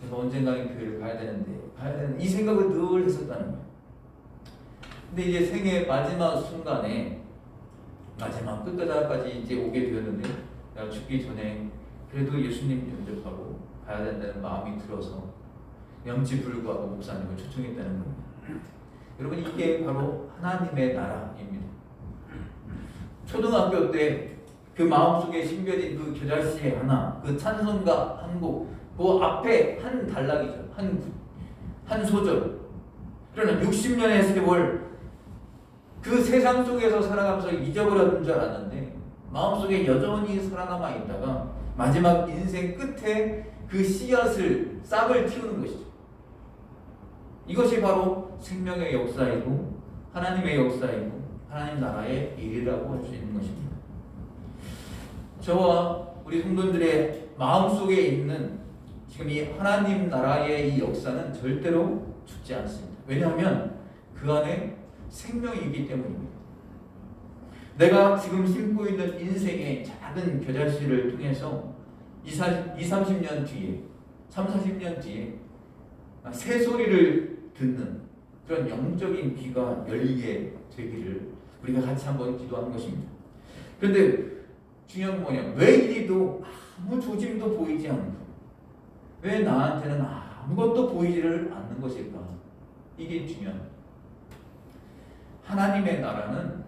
S3: 내가 언젠가는 교회를 가야 되는데 이 생각을 늘 했었다는 거예요. 근데 이제 생애 마지막 순간에 마지막 끝자락까지 이제 오게 되었는데 내가 죽기 전에 그래도 예수님 영접하고 가야 된다는 마음이 들어서 영지불구하고 목사님을 초청했다는 거예요. 여러분 이게 바로 하나님의 나라입니다. 초등학교 때 그 마음속에 심겨진 그 겨자씨 하나, 그 찬송가 한 곡, 그 앞에 한 단락이죠. 한 소절. 그러나 60년의 세월 그 세상 속에서 살아가면서 잊어버렸던 줄 알았는데 마음속에 여전히 살아남아 있다가 마지막 인생 끝에 그 씨앗을 싹을 틔우는 것이죠. 이것이 바로 생명의 역사이고 하나님의 역사이고 하나님 나라의 일이라고 할 수 있는 것입니다. 저와 우리 성도들의 마음속에 있는 지금 이 하나님 나라의 이 역사는 절대로 죽지 않습니다. 왜냐하면 그 안에 생명이 있기 때문입니다. 내가 지금 심고 있는 인생의 작은 겨자씨를 통해서 30년 뒤에 30-40년 뒤에 새소리를 듣는 그런 영적인 귀가 열리게 되기를 우리가 같이 한번 기도하는 것입니다. 그런데 중요한 건 뭐냐? 왜 이리도 아무 조짐도 보이지 않는가? 왜 나한테는 아무것도 보이지를 않는 것일까? 이게 중요합니다. 하나님의 나라는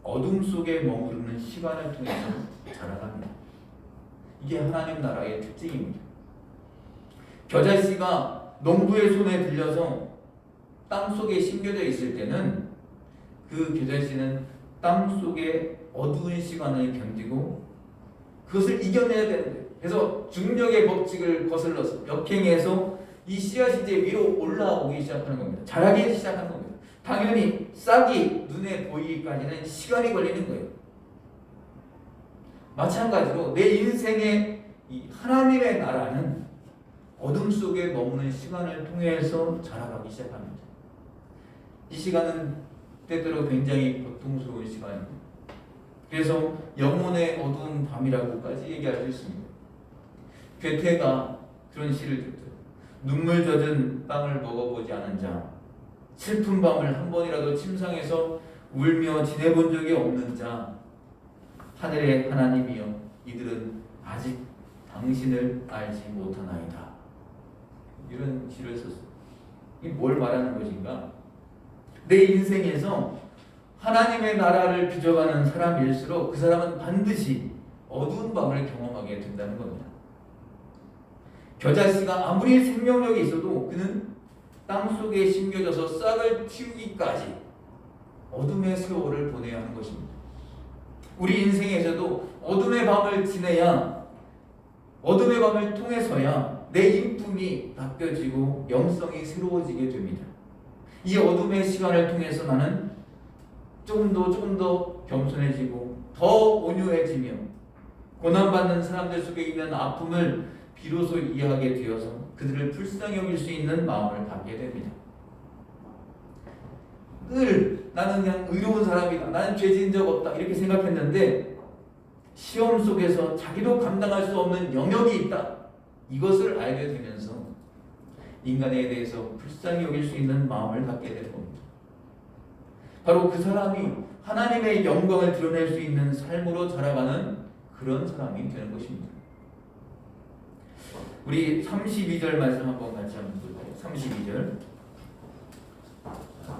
S3: 어둠 속에 머무르는 시간을 통해서 자라납니다. 이게 하나님 나라의 특징입니다. 겨자씨가 농부의 손에 들려서 땅 속에 심겨져 있을 때는 그 겨자씨는 땅 속에 어두운 시간을 견디고 그것을 이겨내야 되는 거예요. 그래서 중력의 법칙을 거슬러서 역행해서 이 씨앗이 이제 위로 올라오기 시작하는 겁니다. 자라기 시작하는 겁니다. 당연히 싹이 눈에 보이기까지는 시간이 걸리는 거예요. 마찬가지로 내 인생의 이 하나님의 나라는 어둠 속에 머무는 시간을 통해서 자라가기 시작합니다. 이 시간은 때때로 굉장히 고통스러운 시간입니다. 그래서 영혼의 어두운 밤이라고까지 얘기할 수 있습니다. 괴테가 그런 시를 듣죠. 눈물 젖은 빵을 먹어보지 않은 자, 슬픈 밤을 한 번이라도 침상에서 울며 지내본 적이 없는 자, 하늘의 하나님이여 이들은 아직 당신을 알지 못하나이다. 이런 시를 썼어요. 이게 뭘 말하는 것인가? 내 인생에서 하나님의 나라를 빚어가는 사람일수록 그 사람은 반드시 어두운 밤을 경험하게 된다는 겁니다. 겨자씨가 아무리 생명력이 있어도 그는 땅속에 심겨져서 싹을 틔우기까지 어둠의 세월을 보내야 하는 것입니다. 우리 인생에서도 어둠의 밤을 지내야 어둠의 밤을 통해서야 내 인품이 바뀌어지고 영성이 새로워지게 됩니다. 이 어둠의 시간을 통해서 나는 조금 더 겸손해지고 더 온유해지며 고난받는 사람들 속에 있는 아픔을 비로소 이해하게 되어서 그들을 불쌍히 여길 수 있는 마음을 갖게 됩니다. 늘 나는 그냥 의로운 사람이다. 나는 죄 지은 적 없다. 이렇게 생각했는데 시험 속에서 자기도 감당할 수 없는 영역이 있다. 이것을 알게 되면서 인간에 대해서 불쌍히 여길 수 있는 마음을 갖게 될 겁니다. 바로 그 사람이 하나님의 영광을 드러낼 수 있는 삶으로 자라가는 그런 사람이 되는 것입니다. 우리 32절 말씀 한번 같이 한번 볼까요? 32절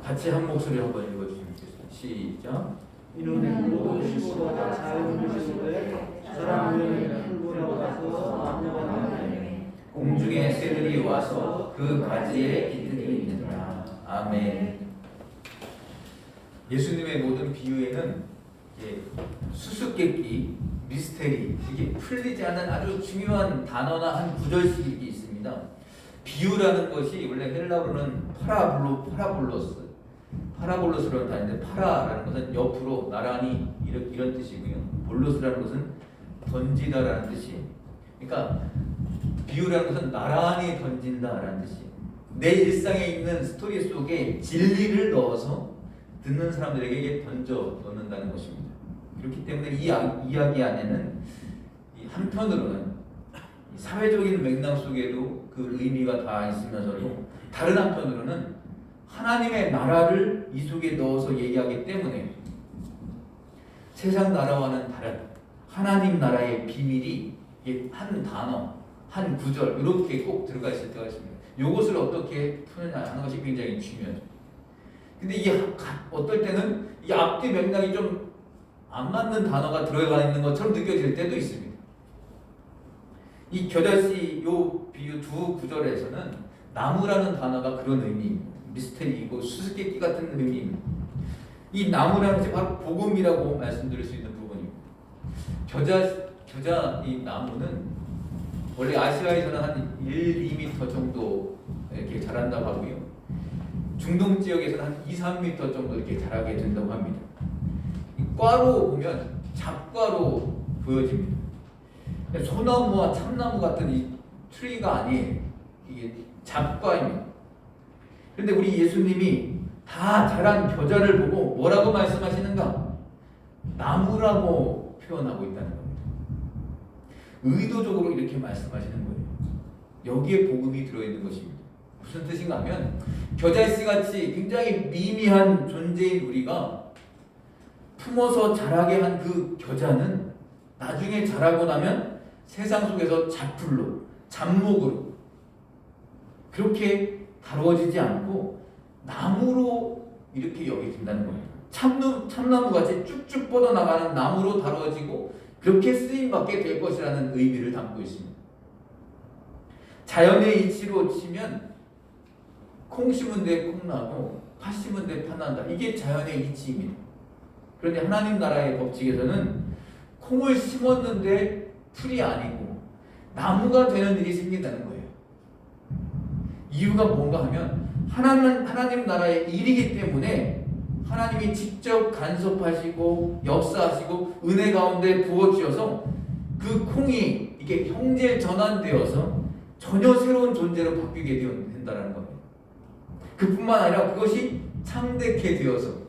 S3: 같이 한 목소리 한번 읽어주시면 좋겠습니다. 시작.
S1: 이는 모든 시보다 작은 것이로되 사람은 풀보다 더 많은
S3: 공중의 새들이 와서 그 가지에 깃들이니라. 아멘. 예수님의 모든 비유에는 수수께끼, 미스테리, 이게 풀리지 않는 아주 중요한 단어나 한 구절씩이 있습니다. 비유라는 것이 원래 헬라어로는 파라볼로스로 다니는데, 파라라는 것은 옆으로 나란히 이런 뜻이고요. 볼로스라는 것은 던지다라는 뜻이에요. 그러니까 비유라는 것은 나란히 던진다라는 뜻이에요. 내 일상에 있는 스토리 속에 진리를 넣어서 듣는 사람들에게 던져 넣는다는 것입니다. 그렇기 때문에 이 이야기 안에는 한편으로는 사회적인 맥락 속에도 그 의미가 다 있으면서도 다른 한편으로는 하나님의 나라를 이 속에 넣어서 얘기하기 때문에 세상 나라와는 다른 하나님 나라의 비밀이 한 단어, 한 구절 이렇게 꼭 들어가 있을 때가 있습니다. 이것을 어떻게 푸느냐 하는 것이 굉장히 중요하죠. 근데 이게 어떨 때는 이 앞뒤 맥락이 좀 안 맞는 단어가 들어가 있는 것처럼 느껴질 때도 있습니다. 이 겨자씨 요 비유 두 구절에서는 나무라는 단어가 그런 의미입니다. 미스테리이고 수수께끼 같은 의미입니다. 이 나무라는 것이 바로 복음이라고 말씀드릴 수 있는 부분입니다. 겨자 이 나무는 원래 아시아에서는 한 1, 2m 정도 이렇게 자란다고 하고요. 중동 지역에서는 한 2, 3m 정도 이렇게 자라게 된다고 합니다. 이 과로 보면 잡과로 보여집니다. 소나무와 참나무 같은 이 트리가 아니에요. 이게 잡과입니다. 그런데 우리 예수님이 다 자란 겨자를 보고 뭐라고 말씀하시는가? 나무라고 표현하고 있다는 겁니다. 의도적으로 이렇게 말씀하시는 거예요. 여기에 복음이 들어있는 것입니다. 무슨 뜻인가 하면 겨자씨 같이 굉장히 미미한 존재인 우리가 품어서 자라게 한 그 겨자는 나중에 자라고 나면 세상 속에서 잡풀로, 잡목으로 그렇게 다루어지지 않고 나무로 이렇게 여겨진다는 거예요. 참나무같이 쭉쭉 뻗어나가는 나무로 다루어지고 그렇게 쓰임받게 될 것이라는 의미를 담고 있습니다. 자연의 이치로 치면 콩 심은 데 콩 나고 팥 심은 데 팥 난다. 이게 자연의 이치입니다. 그런데 하나님 나라의 법칙에서는 콩을 심었는데 풀이 아니고 나무가 되는 일이 생긴다는 거예요. 이유가 뭔가 하면 하나님 나라의 일이기 때문에 하나님이 직접 간섭하시고 역사하시고 은혜 가운데 부어주셔서 그 콩이 이게 형질 전환되어서 전혀 새로운 존재로 바뀌게 된다는 겁니다. 그뿐만 아니라 그것이 창대케 되어서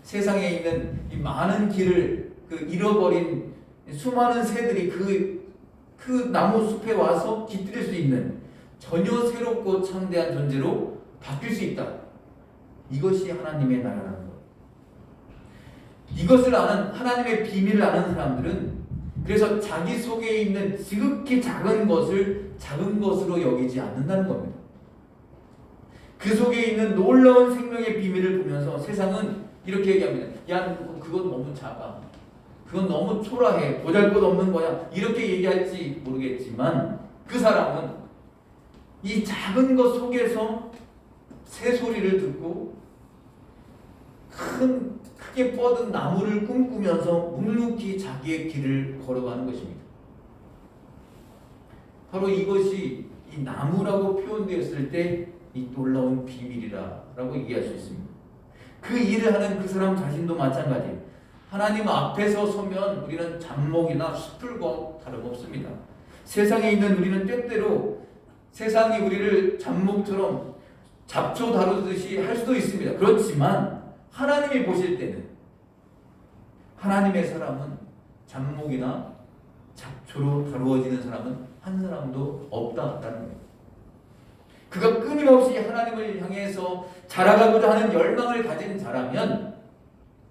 S3: 세상에 있는 이 많은 길을 잃어버린 수많은 새들이 그 나무 숲에 와서 깃들일 수 있는 전혀 새롭고 창대한 존재로 바뀔 수 있다. 이것이 하나님의 나라라는 것. 이것을 아는 하나님의 비밀을 아는 사람들은 그래서 자기 속에 있는 지극히 작은 것을 작은 것으로 여기지 않는다는 겁니다. 그 속에 있는 놀라운 생명의 비밀을 보면서 세상은 이렇게 얘기합니다. 야, 그건 너무 작아. 그건 너무 초라해. 보잘것없는 거야. 이렇게 얘기할지 모르겠지만 그 사람은 이 작은 것 속에서 새소리를 듣고 크게 뻗은 나무를 꿈꾸면서 묵묵히 자기의 길을 걸어가는 것입니다. 바로 이것이 이 나무라고 표현되었을 때 이 놀라운 비밀이라고 얘기할 수 있습니다. 그 일을 하는 그 사람 자신도 마찬가지예요. 하나님 앞에서 서면 우리는 잡목이나 숲들과 다름없습니다. 세상에 있는 우리는 때때로 세상이 우리를 잡목처럼 잡초 다루듯이 할 수도 있습니다. 그렇지만 하나님이 보실 때는 하나님의 사람은 잡목이나 잡초로 다루어지는 사람은 한 사람도 없다라는 거예요. 그가 끊임없이 하나님을 향해서 자라가고자 하는 열망을 가진 자라면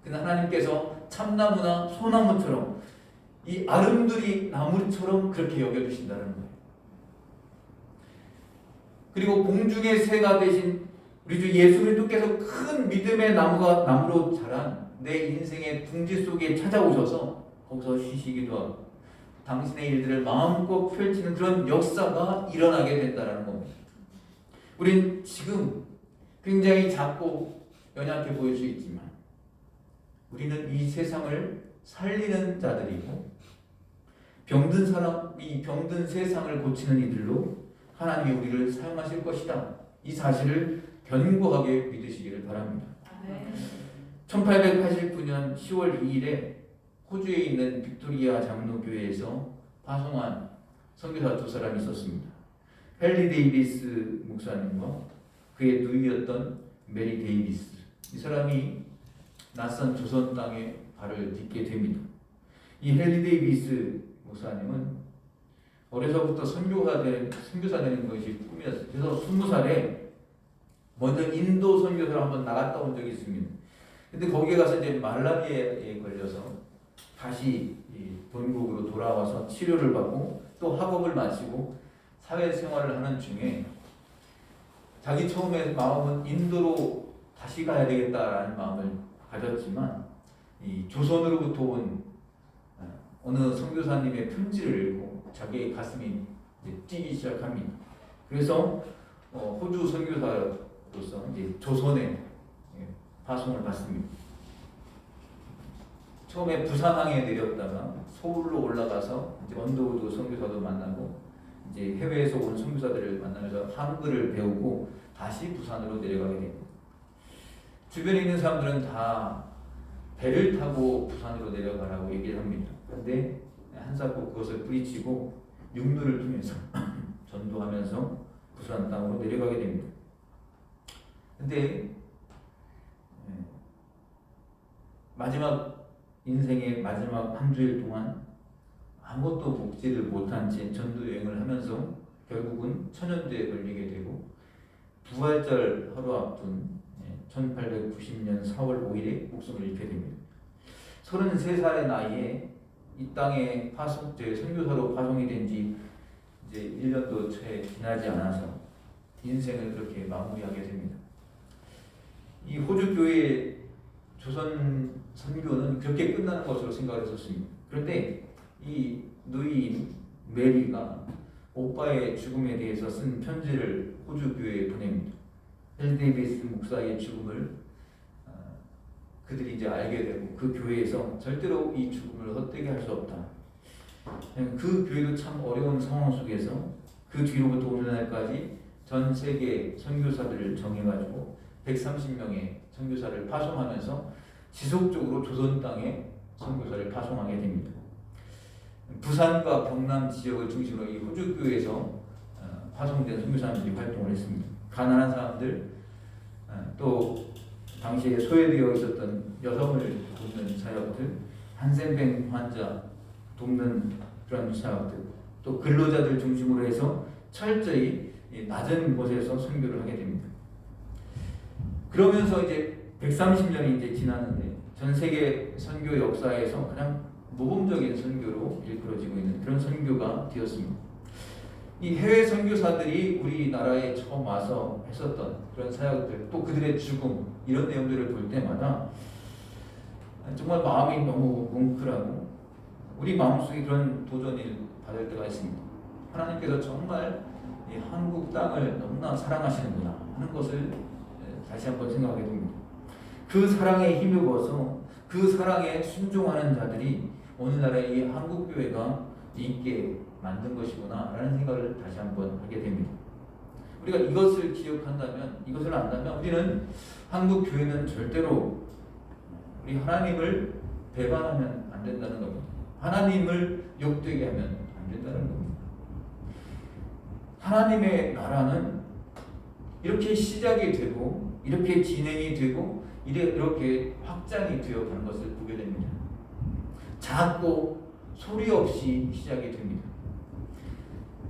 S3: 그는 하나님께서 참나무나 소나무처럼 이 아름드리 나무처럼 그렇게 여겨주신다는 거예요. 그리고 공중의 새가 되신 우리 주 예수 그리스도께서 큰 믿음의 나무로 자란 내 인생의 둥지 속에 찾아오셔서 거기서 쉬시기도 하고 당신의 일들을 마음껏 펼치는 그런 역사가 일어나게 된다는 겁니다. 우린 지금 굉장히 작고 연약해 보일 수 있지만 우리는 이 세상을 살리는 자들이고 병든 사람이 병든 세상을 고치는 이들로 하나님이 우리를 사용하실 것이다. 이 사실을 견고하게 믿으시기를 바랍니다. 1889년 10월 2일에 호주에 있는 빅토리아 장로교회에서 파송한 선교사 두 사람이 있었습니다. 헨리 데이비스 목사님과 그의 누이였던 메리 데이비스. 이 사람이 낯선 조선 땅에 발을 딛게 됩니다. 이 헨리 데이비스 목사님은 어려서부터 선교사 되는 것이 꿈이었어요. 그래서 20살에 먼저 인도 선교사로 한번 나갔다 온 적이 있습니다. 근데 거기에 가서 이제 말라리아에 걸려서 다시 본국으로 돌아와서 치료를 받고 또 학업을 마치고 사회생활을 하는 중에 자기 처음에 마음은 인도로 다시 가야 되겠다라는 마음을 가졌지만 이 조선으로부터 온 어느 선교사님의 편지를 읽고 자기의 가슴이 이제 뛰기 시작합니다. 그래서 호주 선교사로서 이제 조선에 파송을 받습니다. 처음에 부산항에 내렸다가 서울로 올라가서 이제 언더우드 선교사도 만나고 이제 해외에서 온 선교사들을 만나면서 한글을 배우고 다시 부산으로 내려가게 됩니다. 주변에 있는 사람들은 다 배를 타고 부산으로 내려가라고 얘기를 합니다. 그런데 한사코 그것을 뿌리치고 육로를 통해서 전도하면서 부산 땅으로 내려가게 됩니다. 근데 인생의 마지막 한 주일 동안 아무것도 먹지를 못한 채 전도 여행을 하면서 결국은 천연두에 걸리게 되고 부활절 하루 앞둔 1890년 4월 5일에 목숨을 잃게 됩니다. 33살의 나이에 이 땅에 선교사로 파송이 된 지 이제 1년도 채 지나지 않아서 인생을 그렇게 마무리하게 됩니다. 이 호주 교회의 조선 선교는 그렇게 끝나는 것으로 생각을 했었습니다. 그런데 이 누이인 메리가 오빠의 죽음에 대해서 쓴 편지를 호주 교회에 보냅니다. 헨리 데이비스 목사의 죽음을 그들이 이제 알게 되고 그 교회에서 절대로 이 죽음을 헛되게 할 수 없다. 그 교회도 참 어려운 상황 속에서 그 뒤로부터 오늘날까지 전 세계 선교사들을 정해가지고 130명의 선교사를 파송하면서 지속적으로 조선 땅에 선교사를 파송하게 됩니다. 부산과 경남 지역을 중심으로 이 호주 교회에서 파송된 선교사님들이 활동을 했습니다. 가난한 사람들, 또 당시에 소외되어 있었던 여성을 돕는 사역들, 한센병 환자 돕는 그런 사역들, 또 근로자들 중심으로 해서 철저히 낮은 곳에서 선교를 하게 됩니다. 그러면서 이제 130년이 이제 지났는데 전 세계 선교 역사에서 가장 모범적인 선교로 일컬어지고 있는 그런 선교가 되었습니다. 이 해외 선교사들이 우리나라에 처음 와서 했었던 그런 사역들, 또 그들의 죽음, 이런 내용들을 볼 때마다 정말 마음이 너무 뭉클하고 우리 마음속에 그런 도전을 받을 때가 있습니다. 하나님께서 정말 이 한국 땅을 너무나 사랑하시는구나 하는 것을 다시 한번 생각하게 됩니다. 그 사랑에 힘입어서 그 사랑에 순종하는 자들이 오늘날의 이 한국교회가 있게 만든 것이구나 라는 생각을 다시 한번 하게 됩니다. 우리가 이것을 기억한다면, 이것을 안다면 우리는 한국교회는 절대로 우리 하나님을 배반하면 안 된다는 겁니다. 하나님을 욕되게 하면 안 된다는 겁니다. 하나님의 나라는 이렇게 시작이 되고 이렇게 진행이 되고 이렇게 확장이 되어가는 것을 보게 됩니다. 작고 소리 없이 시작이 됩니다.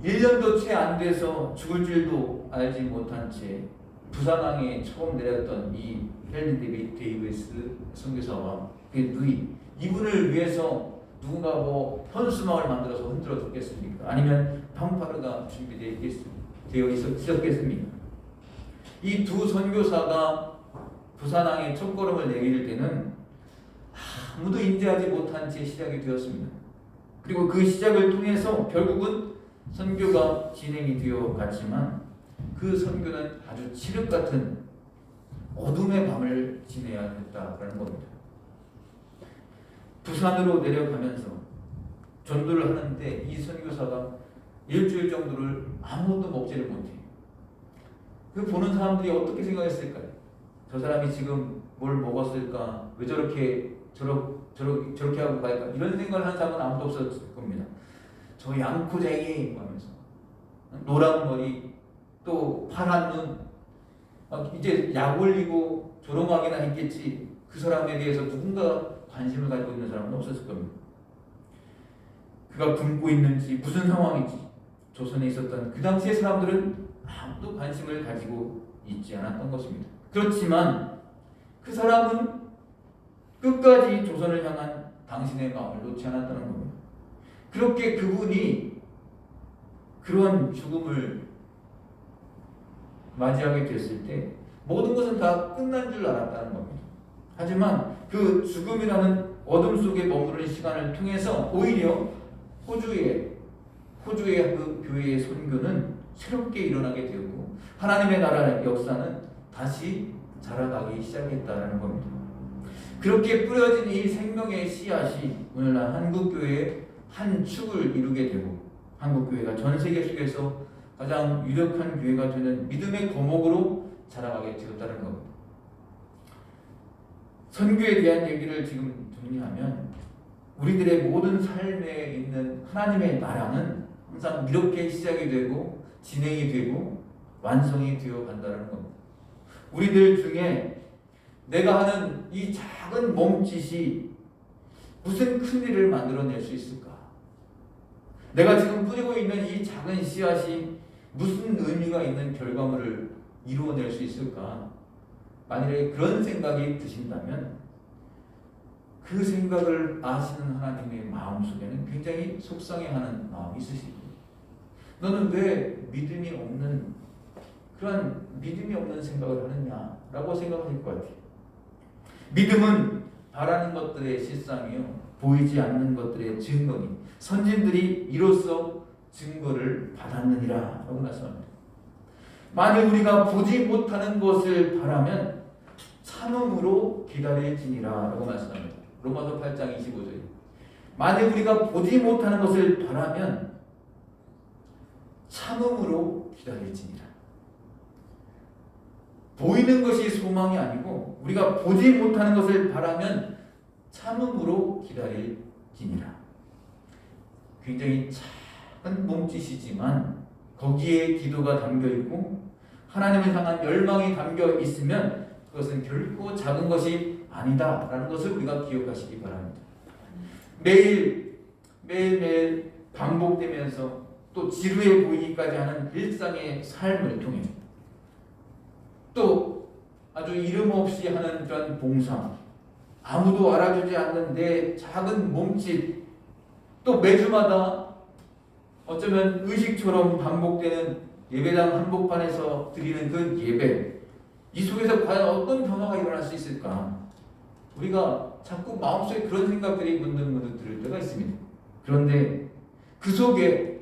S3: 1년도 채 안 돼서 죽을 줄도 알지 못한 채 부산항에 처음 내렸던 이 헨리 데이비스 선교사와 그의 누이, 이분을 위해서 누군가 현수막을 만들어서 흔들어 뒀겠습니까? 아니면 fanfare가 준비되어 있었겠습니까? 이 두 선교사가 부산항에 첫걸음을 내밀 때는 아무도 인지하지 못한 채 시작이 되었습니다. 그리고 그 시작을 통해서 결국은 선교가 진행이 되어 갔지만 그 선교는 아주 칠흑 같은 어둠의 밤을 지내야 했다라는 겁니다. 부산으로 내려가면서 전도를 하는데 이 선교사가 일주일 정도를 아무것도 먹지를 못해요. 그 보는 사람들이 어떻게 생각했을까요? 저 사람이 지금 뭘 먹었을까? 왜 저렇게 하고 갈까? 이런 생각을 하는 사람은 아무도 없었을 겁니다. 저 양코쟁이 하면서 노란 머리 또 파란 눈 이제 약 올리고 조롱하기나 했겠지 그 사람에 대해서 누군가 관심을 가지고 있는 사람은 없었을 겁니다. 그가 굶고 있는지 무슨 상황인지 조선에 있었던 그 당시의 사람들은 아무도 관심을 가지고 있지 않았던 것입니다. 그렇지만 그 사람은 끝까지 조선을 향한 당신의 마음을 놓지 않았다는 겁니다. 그렇게 그분이 그런 죽음을 맞이하게 됐을 때 모든 것은 다 끝난 줄 알았다는 겁니다. 하지만 그 죽음이라는 어둠 속에 머무르는 시간을 통해서 오히려 호주의 그 교회의 선교는 새롭게 일어나게 되었고 하나님의 나라의 역사는 다시 자라가기 시작했다는 겁니다. 그렇게 뿌려진 이 생명의 씨앗이 오늘날 한국교회의 한 축을 이루게 되고 한국교회가 전 세계 속에서 가장 유력한 교회가 되는 믿음의 거목으로 자라가게 되었다는 겁니다. 선교에 대한 얘기를 지금 정리하면 우리들의 모든 삶에 있는 하나님의 나라는 항상 이렇게 시작이 되고 진행이 되고 완성이 되어 간다는 겁니다. 우리들 중에 내가 하는 이 작은 몸짓이 무슨 큰 일을 만들어낼 수 있을까? 내가 지금 뿌리고 있는 이 작은 씨앗이 무슨 의미가 있는 결과물을 이루어낼 수 있을까? 만일에 그런 생각이 드신다면 그 생각을 아시는 하나님의 마음속에는 굉장히 속상해하는 마음이 있으실 거예요. 너는 왜 믿음이 없는 생각을 하느냐라고 생각하실 것 같아요. 믿음은 바라는 것들의 실상이요 보이지 않는 것들의 증거니 선진들이 이로써 증거를 받았느니라 라고 말씀합니다. 만일 우리가 보지 못하는 것을 바라면 참음으로 기다릴지니라 라고 말씀합니다. 로마서 8장 25절. 만일 우리가 보지 못하는 것을 바라면 참음으로 기다릴지니라. 보이는 것이 소망이 아니고 우리가 보지 못하는 것을 바라면 참음으로 기다릴지니라. 굉장히 작은 몸짓이지만 거기에 기도가 담겨있고 하나님을 향한 열망이 담겨 있으면 그것은 결코 작은 것이 아니다라는 것을 우리가 기억하시기 바랍니다. 매일 반복되면서 또 지루해 보이기까지 하는 일상의 삶을 통해 또 아주 이름 없이 하는 그런 봉사, 아무도 알아주지 않는 내 작은 몸짓, 또 매주마다 어쩌면 의식처럼 반복되는 예배당 한복판에서 드리는 그 예배, 이 속에서 과연 어떤 변화가 일어날 수 있을까? 우리가 자꾸 마음속에 그런 생각들이 문득문득 들을 때가 있습니다. 그런데 그 속에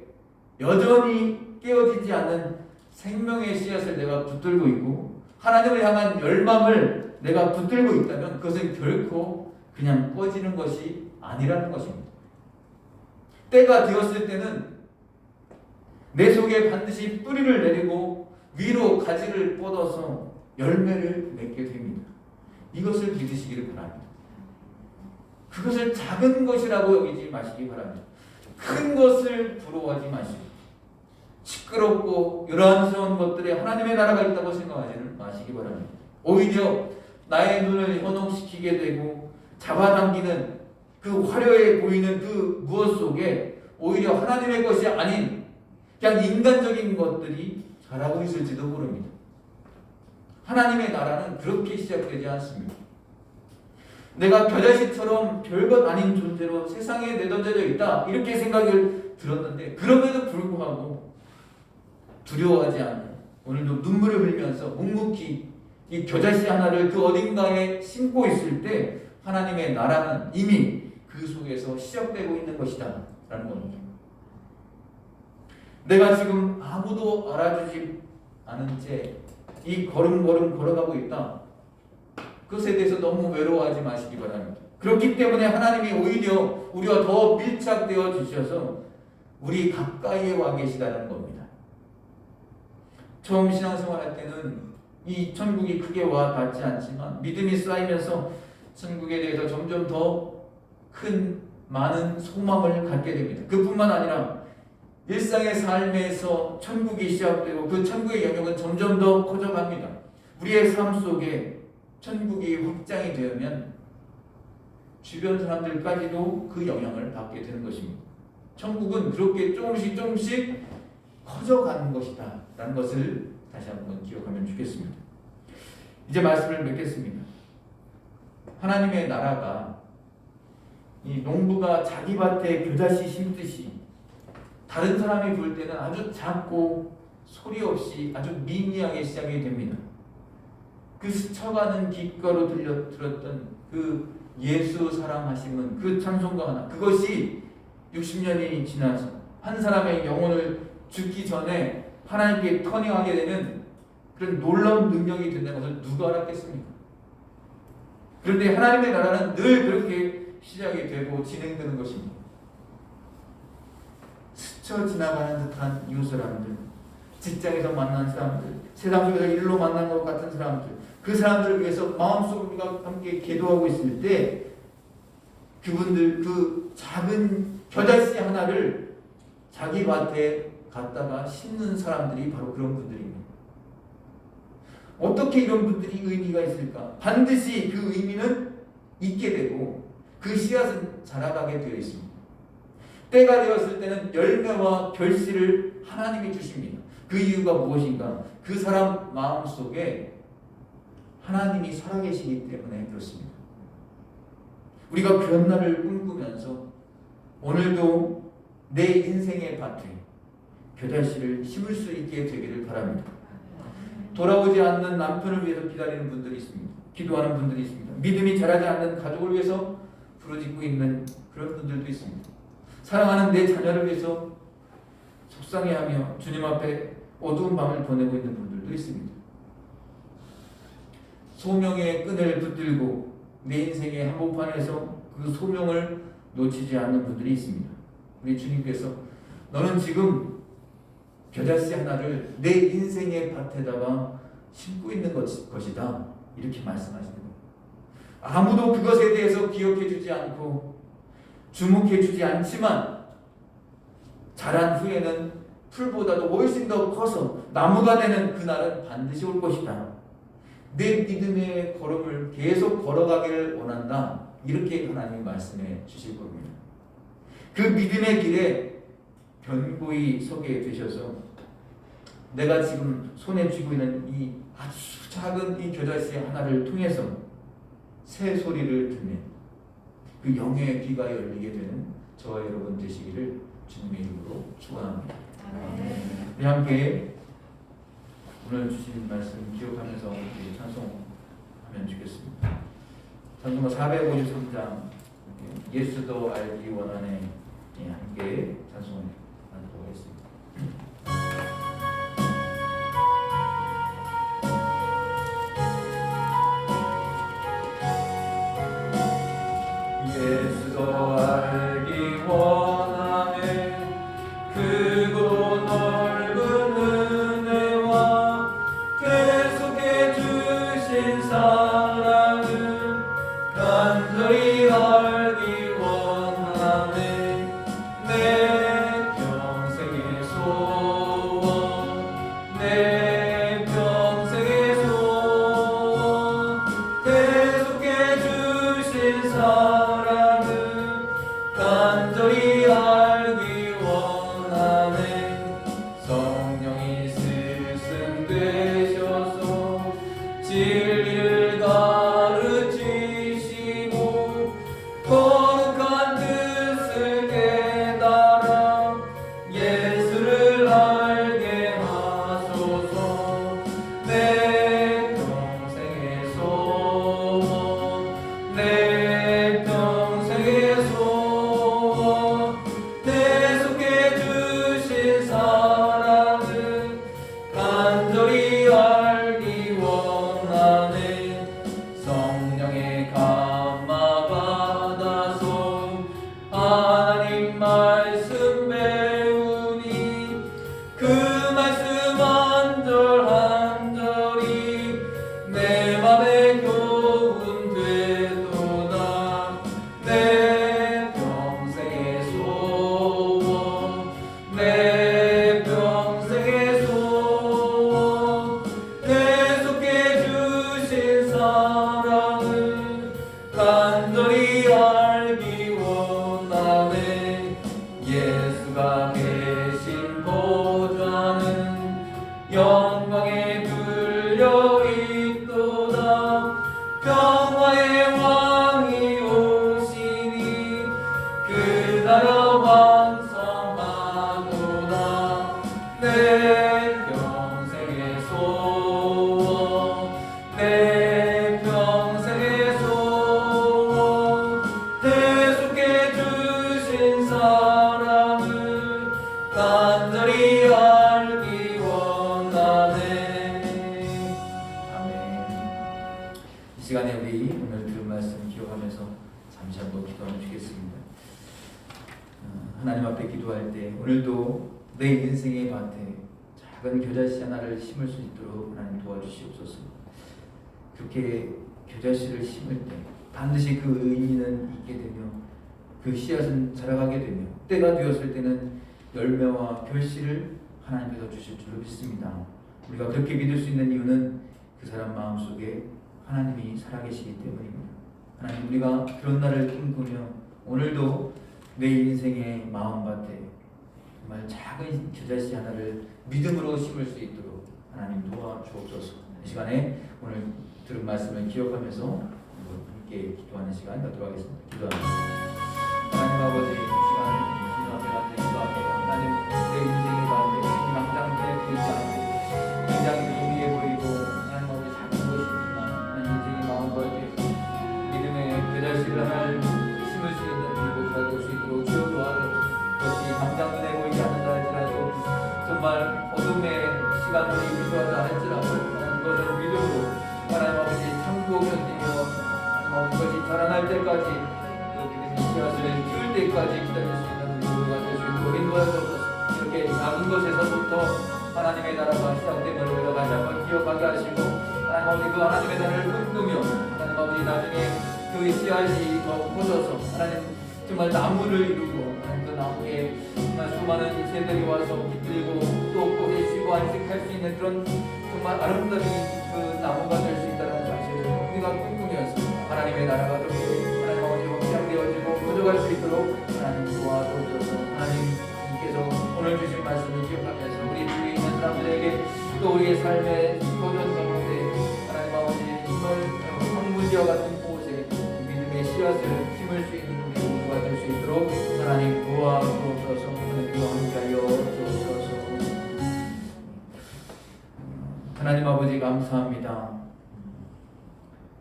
S3: 여전히 깨어지지 않는 생명의 씨앗을 내가 붙들고 있고 하나님을 향한 열망을 내가 붙들고 있다면 그것은 결코 그냥 꺼지는 것이 아니라는 것입니다. 때가 되었을 때는 내 속에 반드시 뿌리를 내리고 위로 가지를 뻗어서 열매를 맺게 됩니다. 이것을 믿으시기를 바랍니다. 그것을 작은 것이라고 여기지 마시기 바랍니다. 큰 것을 부러워하지 마시고 시끄럽고 요란스러운 것들에 하나님의 나라가 있다고 생각하지는 마시기 바랍니다. 오히려 나의 눈을 현혹시키게 되고 잡아당기는 그 화려해 보이는 그 무엇 속에 오히려 하나님의 것이 아닌 그냥 인간적인 것들이 자라고 있을지도 모릅니다. 하나님의 나라는 그렇게 시작되지 않습니다. 내가 겨자씨처럼 별것 아닌 존재로 세상에 내던져져 있다 이렇게 생각을 들었는데 그럼에도 불구하고 두려워하지 않는 오늘도 눈물을 흘리면서 묵묵히 이 겨자씨 하나를 그 어딘가에 심고 있을 때 하나님의 나라는 이미 그 속에서 시작되고 있는 것이다 라는 겁니다. 내가 지금 아무도 알아주지 않은 채 이 걸음걸음 걸어가고 있다. 그것에 대해서 너무 외로워하지 마시기 바랍니다. 그렇기 때문에 하나님이 오히려 우리와 더 밀착되어 주셔서 우리 가까이에 와 계시다는 겁니다. 처음 신앙생활할 때는 이 천국이 크게 와 닿지 않지만 믿음이 쌓이면서 천국에 대해서 점점 더 큰 많은 소망을 갖게 됩니다. 그뿐만 아니라 일상의 삶에서 천국이 시작되고 그 천국의 영역은 점점 더 커져갑니다. 우리의 삶 속에 천국이 확장이 되면 주변 사람들까지도 그 영향을 받게 되는 것입니다. 천국은 그렇게 조금씩 커져가는 것이다 라는 것을 다시 한번 기억하면 좋겠습니다. 이제 말씀을 맺겠습니다. 하나님의 나라가 이 농부가 자기 밭에 겨자씨 심듯이 다른 사람이 볼 때는 아주 작고 소리 없이 아주 미미하게 시작이 됩니다. 그 스쳐가는 귓가로 들었던 그 예수 사랑하심은 그 찬송가 하나, 그것이 60년이 지나서 한 사람의 영혼을 죽기 전에 하나님께 터닝하게 되는 그런 놀라운 능력이 된다는 것을 누가 알았겠습니까? 그런데 하나님의 나라는 늘 그렇게 시작이 되고 진행되는 것입니다. 스쳐 지나가는 듯한 이웃 사람들, 직장에서 만난 사람들, 세상 속에서 일로 만난 것 같은 사람들, 그 사람들을 위해서 마음속으로 우리가 함께 기도하고 있을 때 그분들 그 작은 겨자씨 하나를 자기 밭에 갖다가 심는 사람들이 바로 그런 분들입니다. 어떻게 이런 분들이 의미가 있을까? 반드시 그 의미는 있게 되고 그 씨앗은 자라가게 되어 있습니다. 때가 되었을 때는 열매와 결실을 하나님이 주십니다. 그 이유가 무엇인가? 그 사람 마음속에 하나님이 살아계시기 때문에 그렇습니다. 우리가 변화를 꿈꾸면서 오늘도 내 인생의 밭에 겨자씨를 심을 수 있게 되기를 바랍니다. 돌아오지 않는 남편을 위해서 기다리는 분들이 있습니다. 기도하는 분들이 있습니다. 믿음이 자라지 않는 가족을 위해서 부르짖고 있는 그런 분들도 있습니다. 사랑하는 내 자녀를 위해서 속상해하며 주님 앞에 어두운 밤을 보내고 있는 분들도 있습니다. 소명의 끈을 붙들고 내 인생의 한복판에서 그 소명을 놓치지 않는 분들이 있습니다. 우리 주님께서 너는 지금 겨자씨 하나를 내 인생의 밭에다가 심고 있는 것이다 이렇게 말씀하시는 거예요. 아무도 그것에 대해서 기억해 주지 않고 주목해 주지 않지만 자란 후에는 풀보다도 훨씬 더 커서 나무가 되는 그날은 반드시 올 것이다. 내 믿음의 걸음을 계속 걸어가기를 원한다. 이렇게 하나님 말씀해 주실 겁니다. 그 믿음의 길에 견고히 서게 되셔서 내가 지금 손에 쥐고 있는 이 아주 작은 이 겨자씨 하나를 통해서 새 소리를 듣는 그 영의 귀가 열리게 되는 저와 여러분 되시기를 주님의 이름으로 축원합니다. 우리 함께 오늘 주신 말씀 기억하면서 우리 찬송하면 좋겠습니다. 찬송가 453장 예수도 알기 원하네 함께 찬송을 하도록 하겠습니다. 예수도 알기 원하네 크고 넓은 은혜와 계속해 주신 사랑을 간절히 알기 원하네 내 살아계신 보좌는 영광에 둘려 있도다. 평화의 왕이 오시니 그날로 왕성하도다. 내 평생의 소원, 내 평생의 소원, 대속해 주신 사랑을 간절히 알기 원하네. 아멘. 이 시간에 우리 오늘 들은 말씀 기억하면서 잠시 한번 기도하면 주겠습니다. 하나님 앞에 기도할 때 오늘도 내 인생의 밭에 작은 겨자씨 하나를 심을 수 있도록 하나님 도와주시옵소서. 그렇게 겨자씨를 심을 때 반드시 그 의미는 있게 되며 그 씨앗은 자라가게 되며 때가 되었을 때는 열매와 결실을 하나님께서 주실 줄로 믿습니다. 우리가 그렇게 믿을 수 있는 이유는 그 사람 마음속에 하나님이 살아계시기 때문입니다. 하나님, 우리가 그런 날을 꿈꾸며 오늘도 내 인생의 마음밭에 정말 작은 겨자씨 하나를 믿음으로 심을 수 있도록 하나님 도와주옵소서. 이 시간에 오늘 들은 말씀을 기억하면서 함께 기도하는 시간 갖도록 하겠습니다. 기도합니다. 하나님 아버지, 이 시간 주님 앞에 앉아 기도합니다. 하나님, 내 인생의 가운데 지금 당장에 보이지 않고 굉장히 미미해 보이고 하나님 아버지 작은 것이지만 하나님 인생의 마음밭에 믿음의 겨자씨를 하나를 심을 수 있는 그곳가 될 수 있도록 주여 도와주옵소서. 그것이 당장 눈에 보이지 않는다 할지라도 정말 어둠의 시간들이 필요하다 할지라도 그것을 믿음으로 하나님 아버지 참고 견디며 하나님 아버지 그것이 자라날 때까지 그 믿음의 씨앗을 키울 때까지 기다릴 수 있는 우리가 될 수 있도록 인도하소서. 이렇게 작은 것에서부터 하나님의 나라가 시작됨을 우리가 다시 한번 기억하게 하시고 하나님 아버지 그 하나님의 나라를 꿈꾸며 하나님 아버지 나중에 그 씨앗이 더 커져서 하나님 정말 나무를 이루고 하나님 그 나무에 정말 수많은 새들이 와서 깃들고 또 꽃이 쉬고 안식할 수 있는 그런 정말 아름다운 그 나무가 될 수 있다는 사실을 우리가 꿈꾸면서 하나님의 나라가 더 하나님 아버지 확장되어지고 커져갈 수 있도록 하나님 도와주옵소서. 하나님께서 오늘 주신 말씀을 기억하면서 우리 주위에 있는 사람들에게 또 우리의 삶의 도전 가운데 하나님 아버지 정말 황무지와 같은 곳에 믿음의 씨앗을 심을 수 있는 우리 모두가 될 수 있도록 하나님 도와주옵소서. 하나님과 함께하여 주옵소서. 하나님 아버지 감사합니다.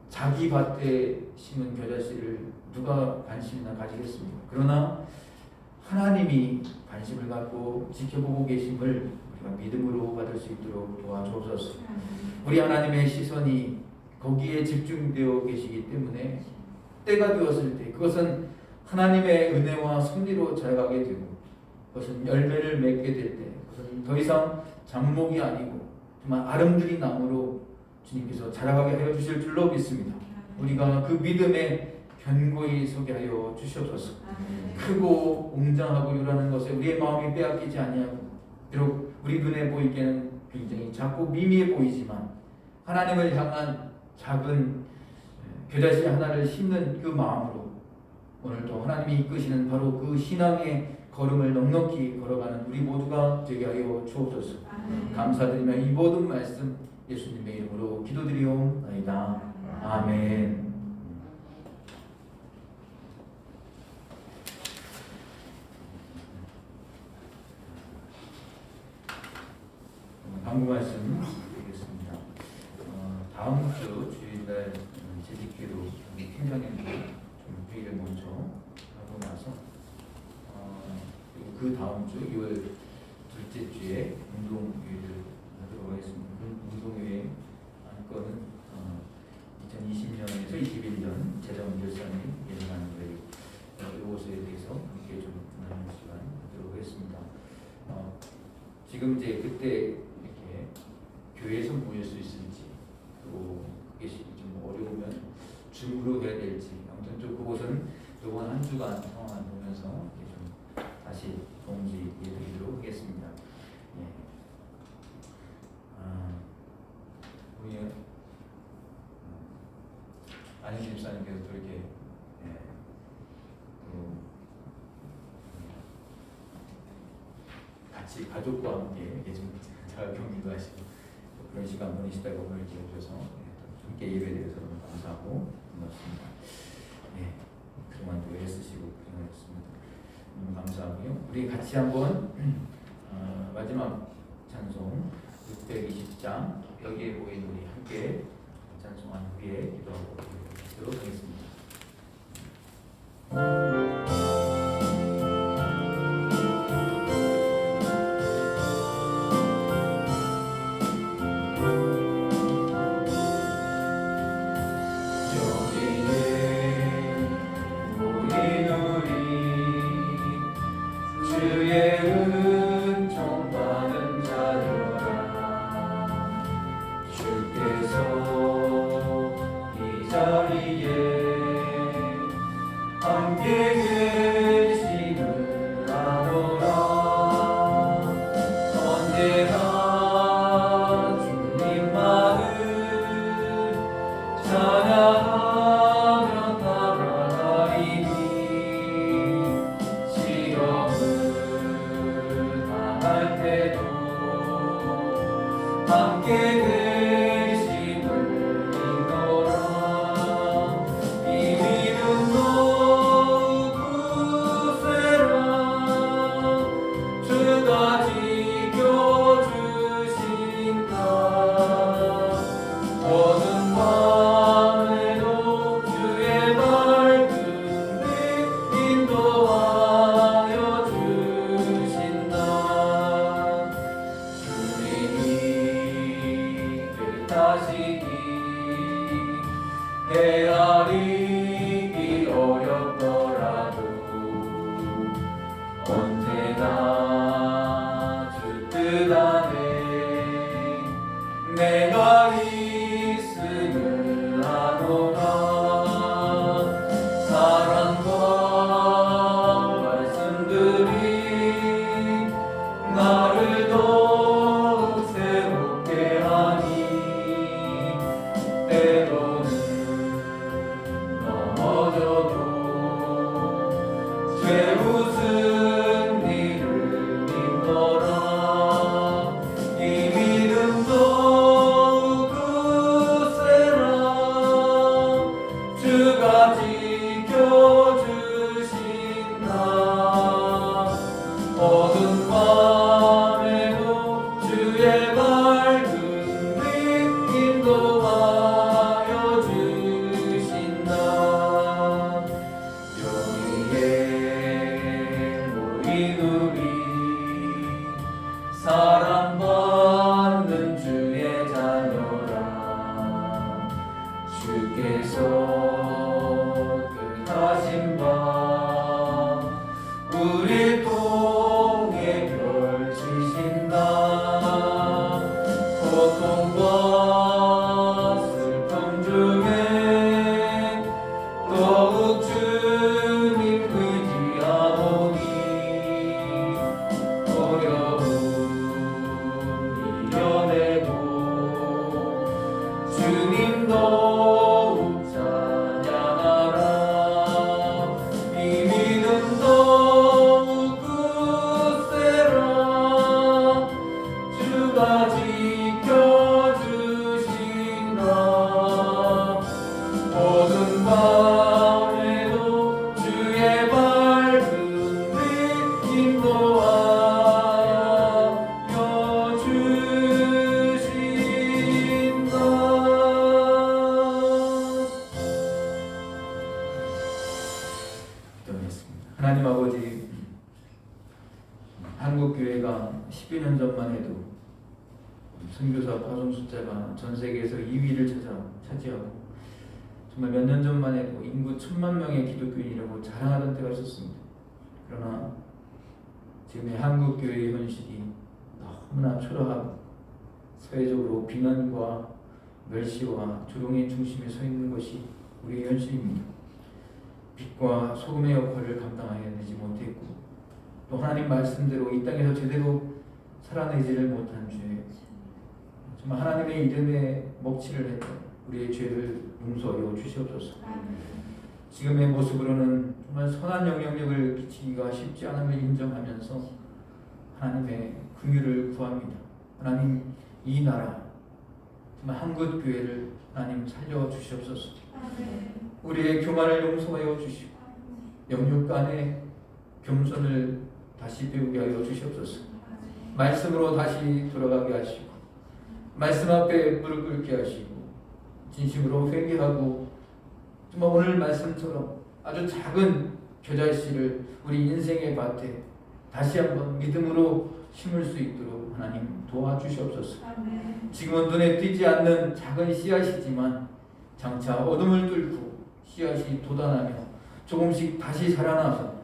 S3: 자기 밭에 심은 겨자씨를 누가 관심이나 가지겠습니까? 그러나 하나님이 관심을 갖고 지켜보고 계심을 우리가 믿음으로 받을 수 있도록 도와주옵소서. 우리 하나님의 시선이 거기에 집중되어 계시기 때문에 때가 되었을 때 그것은 하나님의 은혜와 섭리로 자라가게 되고 그것은 열매를 맺게 될 때 그것은 더 이상 잡목이 아니고 정말 아름드린 나무로 주님께서 자라가게 하여 주실 줄로 믿습니다. 우리가 그 믿음에 견고히 서게 하여 주시옵소서. 크고 웅장하고 요란한 것에 우리의 마음이 빼앗기지 아니하고 비록 우리 눈에 보이기에는 굉장히 작고 미미해 보이지만 하나님을 향한 작은 겨자씨 하나를 심는 그 마음으로 오늘도 하나님이 이끄시는 바로 그 신앙의 걸음을 넉넉히 걸어가는 우리 모두가 되게 하여 주옵소서. 감사드리며 이 모든 말씀 예수님의 이름으로 기도드리옵나이다. 아멘. 방금 말씀 드리겠습니다. 다음 주 주일날 재직기로 우리 팀장님들 좀 회의를 먼저 하고 나서 그리고 그 다음 주 2월 둘째 주에 운동회를 하도록 하겠습니다. 운동회 안건은 2020년에서 21년 재정 결산이 예정하는 이것에 대해서 함께 좀 나누는 시간 하도록 하겠습니다. 지금 이제 그때 이렇게 교회에서 모일 수 있을지 또 그게 좀 어려우면 줌으로 해야 될지 아무튼 좀 그것은 이번 한 주간 상황을 보면서 좀 다시 공지해 드리도록 하겠습니다. 예. 우리 안희 집사님께서 또 이렇게 같이 가족과 함께 이렇게 좀 자가격리도 하시고 그런 시간 보내시다가 오늘 이렇게 오셔서 함께 예배에 대해서 너무 감사하고 고맙습니다. 네, 그동안 또 애쓰시고 고생하셨습니다. 너무 감사하고요. 우리 같이 한번 마지막 찬송 620장 여기에 모인 우리 함께 찬송한 후에 기도하고 드리도록 하겠습니다. 헤아리기 어렵더라도 언제나 주 뜻 안에 내가 있음을 아노라. 사랑과 말씀들이 나를 더욱 새롭게 하니 때로는 넘어져도 죄 웃은 이를 믿노라. 이 믿음 더욱 굳세라. 주가 지켜주신다. 어두운 밤에도 주의 밝은 빛 인도하여 주신다. 여기에 모인 우리 사랑받는 주의 자녀라. 주께서 뜻하신 바 우리 통해 펼치신다. 고통과 슬픔 중에 더욱 주님 의지하오니 어려움 이겨내고 주님 더욱 찬양하라. 이 믿음 더욱 굳세라. 주가 지켜주신다. 어두운 밤에도 주의 밝은 빛 인도하여 주신다. 기도하겠습니다. 하나님 아버지, 한국교회가 10여 년 전만 해도 선교사 파송 숫자가 전 세계에서 2위를 차지하고 정말 몇 년 전만 해도 인구 1,000만 명의 기독교인이라고 자랑하던 때가 있었습니다. 그러나 지금의 한국교회의 현실이 너무나 초라하고 사회적으로 비난과 멸시와 조롱의 중심에 서 있는 것이 우리의 현실입니다. 빛과 소금의 역할을 감당하여내지 못했고 또 하나님 말씀대로 이 땅에서 제대로 살아내지를 못한 죄, 정말 하나님의 이름에 먹칠을 했던 우리의 죄를 용서하여 주시옵소서. 지금의 모습으로는 정말 선한 영향력을 끼치기가 쉽지 않음을 인정하면서 하나님의 긍휼을 구합니다. 하나님 이 나라 정말 한국교회를 하나님 살려주시옵소서. 우리의 교만을 용서하여 주시고 영육 간의 겸손을 다시 배우게 하여 주시옵소서. 말씀으로 다시 돌아가게 하시고 말씀 앞에 무릎 꿇게 하시고 진심으로 회개하고 정말 오늘 말씀처럼 아주 작은 겨자씨를 우리 인생의 밭에 다시 한번 믿음으로 심을 수 있도록 하나님 도와주시옵소서. 지금은 눈에 띄지 않는 작은 씨앗이지만 장차 어둠을 뚫고 씨앗이 돋아나며 조금씩 다시 자라나서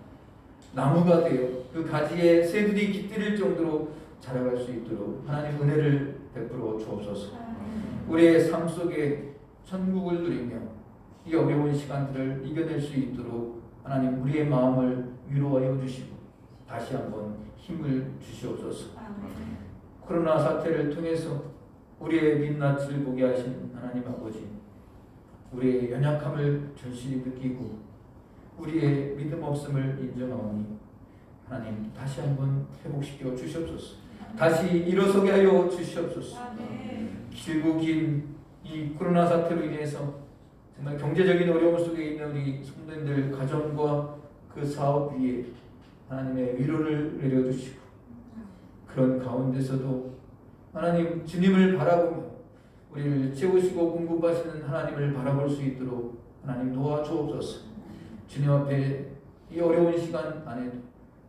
S3: 나무가 되어 그 가지에 새들이 깃들일 정도로 자라갈 수 있도록 하나님 은혜를 베풀어 주옵소서. 우리의 삶 속에 천국을 누리며 이 어려운 시간들을 이겨낼 수 있도록 하나님 우리의 마음을 위로하여 주시고 다시 한번 힘을 주시옵소서. 코로나 사태를 통해서 우리의 민낯을 보게 하신 하나님 아버지, 우리의 연약함을 절실히 느끼고 우리의 믿음 없음을 인정하오니 하나님 다시 한번 회복시켜 주시옵소서. 다시 일어서게 하여 주시옵소서. 길고 긴 이 코로나 사태로 인해서 정말 경제적인 어려움 속에 있는 우리 성도님들 가정과 그 사업 위에 하나님의 위로를 내려주시고 그런 가운데서도 하나님 주님을 바라보며 우리를 채우시고 공급하시는 하나님을 바라볼 수 있도록 하나님 도와주옵소서. 주님 앞에 이 어려운 시간 안에도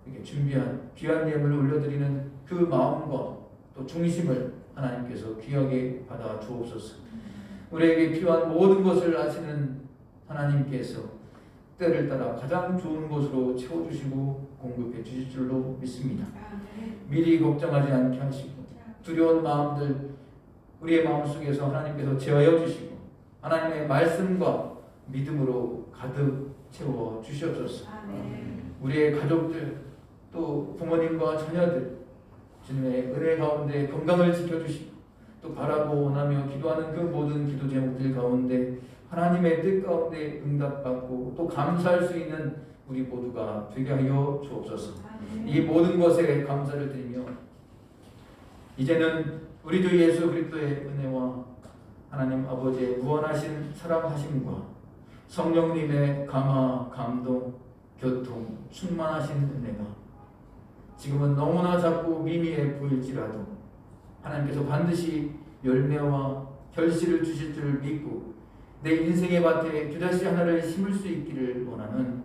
S3: 이렇게 준비한 귀한 예물을 올려드리는 그 마음과 또 중심을 하나님께서 귀하게 받아 주옵소서. 우리에게 필요한 모든 것을 아시는 하나님께서 때를 따라 가장 좋은 것으로 채워주시고 공급해 주실 줄로 믿습니다. 미리 걱정하지 않게 하시고 두려운 마음들 우리의 마음속에서 하나님께서 제어하여 주시고 하나님의 말씀과 믿음으로 가득 채워 주시옵소서. 우리의 가족들 또 부모님과 자녀들 주님의 은혜 가운데 건강을 지켜주시고 또 바라고 원하며 기도하는 그 모든 기도 제목들 가운데 하나님의 뜻 가운데 응답받고 또 감사할 수 있는 우리 모두가 되게 하여 주옵소서. 이 모든 것에 감사를 드리며 이제는 우리 주 예수 그리스도의 은혜와 하나님 아버지의 무한하신 사랑하심과 성령님의 감화, 감동, 교통, 충만하신 은혜가 지금은 너무나 작고 미미해 보일지라도 하나님께서 반드시 열매와 결실을 주실 줄 믿고 내 인생의 밭에 겨자씨 하나를 심을 수 있기를 원하는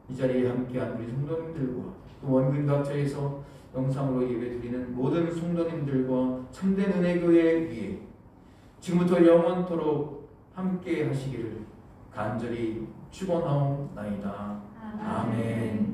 S3: 이 자리에 함께한 우리 성도님들과 또 원근 각처에서 영상으로 예배드리는 모든 성도님들과 참된 은혜교회 위에 지금부터 영원토록 함께 하시기를 간절히 축원하옵나이다. 아멘.